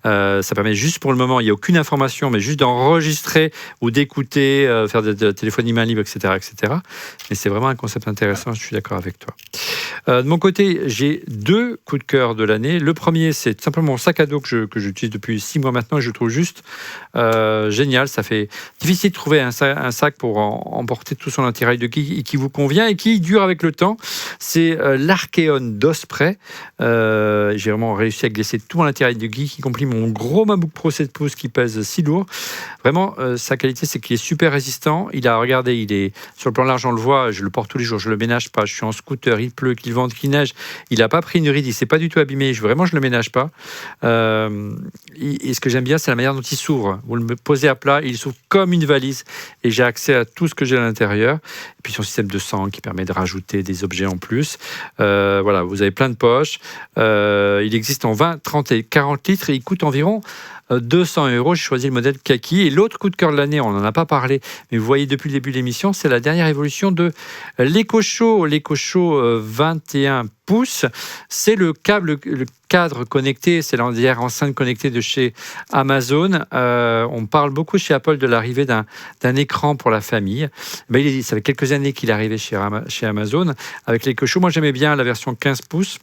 Ça permet juste pour le moment, il n'y a aucune information, mais juste d'enregistrer ou d'écouter, faire de la téléphonie main libre, etc., etc. Mais c'est vraiment un concept intéressant, je suis d'accord avec toi. De mon côté, j'ai 2 coups de cœur de l'année. Le premier, c'est tout simplement mon sac à dos que j'utilise depuis 6 mois maintenant et je le trouve juste génial. Ça fait difficile de trouver un sac pour emporter tout son attirail de geek et qui vous convient et qui dure avec le temps. C'est l'Archeon d'Osprey. J'ai vraiment réussi à glisser tout mon attirail de geek, y compris mon gros MacBook Pro 7 pouces qui pèse si lourd. Vraiment, sa qualité, c'est qu'il est super résistant. Il est sur le plan large, on le voit, je le porte tous les jours, je le ménage pas. Je suis en scooter, il pleut, qu'il vente, qu'il neige. Il n'a pas pris une ride, il s'est pas du tout abîmé. Je le ménage pas. Et ce que j'aime bien, c'est la manière dont il s'ouvre. Vous le posez à plat, il s'ouvre comme une valise et j'ai accès à tout ce que j'ai à l'intérieur. Et puis son système de sang qui permet de rajouter des objets en plus. Voilà, vous avez plein de poches. Il existe en 20, 30 et 40 litres et il coûte environ 200 €. J'ai choisi le modèle Kaki. Et l'autre coup de cœur de l'année, on n'en a pas parlé, mais vous voyez depuis le début de l'émission, c'est la dernière évolution de l'EcoShow. l'EcoShow 21 pouces. C'est le cadre connecté, c'est la dernière enceinte connectée de chez Amazon. On parle beaucoup chez Apple de l'arrivée d'un écran pour la famille. Ça fait quelques années qu'il est arrivé chez Amazon avec l'EcoShow. Moi, j'aimais bien la version 15 pouces.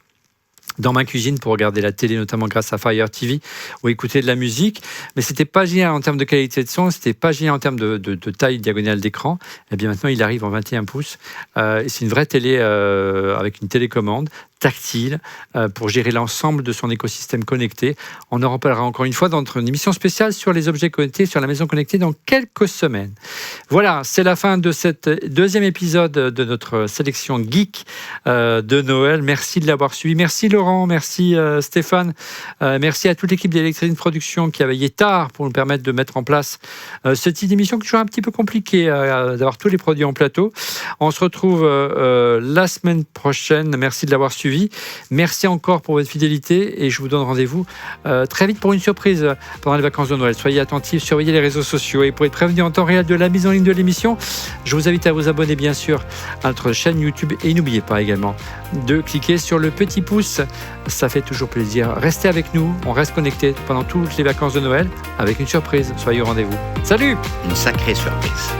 Dans ma cuisine pour regarder la télé, notamment grâce à Fire TV, ou écouter de la musique. Mais c'était pas génial en termes de qualité de son, c'était pas génial en termes de taille diagonale d'écran. Et bien maintenant, il arrive en 21 pouces. Et c'est une vraie télé avec une télécommande tactile pour gérer l'ensemble de son écosystème connecté. On en reparlera encore une fois dans une émission spéciale sur les objets connectés, sur la maison connectée dans quelques semaines. Voilà, c'est la fin de cet 2e épisode de notre sélection geek de Noël. Merci de l'avoir suivi. Merci Laurent, merci Stéphane, merci à toute l'équipe d'Electrine Production qui a veillé tard pour nous permettre de mettre en place ce type d'émission qui est toujours un petit peu compliqué d'avoir tous les produits en plateau. On se retrouve la semaine prochaine. Merci de l'avoir suivi. Merci encore pour votre fidélité et je vous donne rendez-vous très vite pour une surprise pendant les vacances de Noël. Soyez attentifs, surveillez les réseaux sociaux et pour être prévenu en temps réel de la mise en ligne de l'émission, je vous invite à vous abonner bien sûr à notre chaîne YouTube et n'oubliez pas également de cliquer sur le petit pouce. Ça fait toujours plaisir. Restez avec nous, on reste connectés pendant toutes les vacances de Noël avec une surprise. Soyez au rendez-vous. Salut! Une sacrée surprise.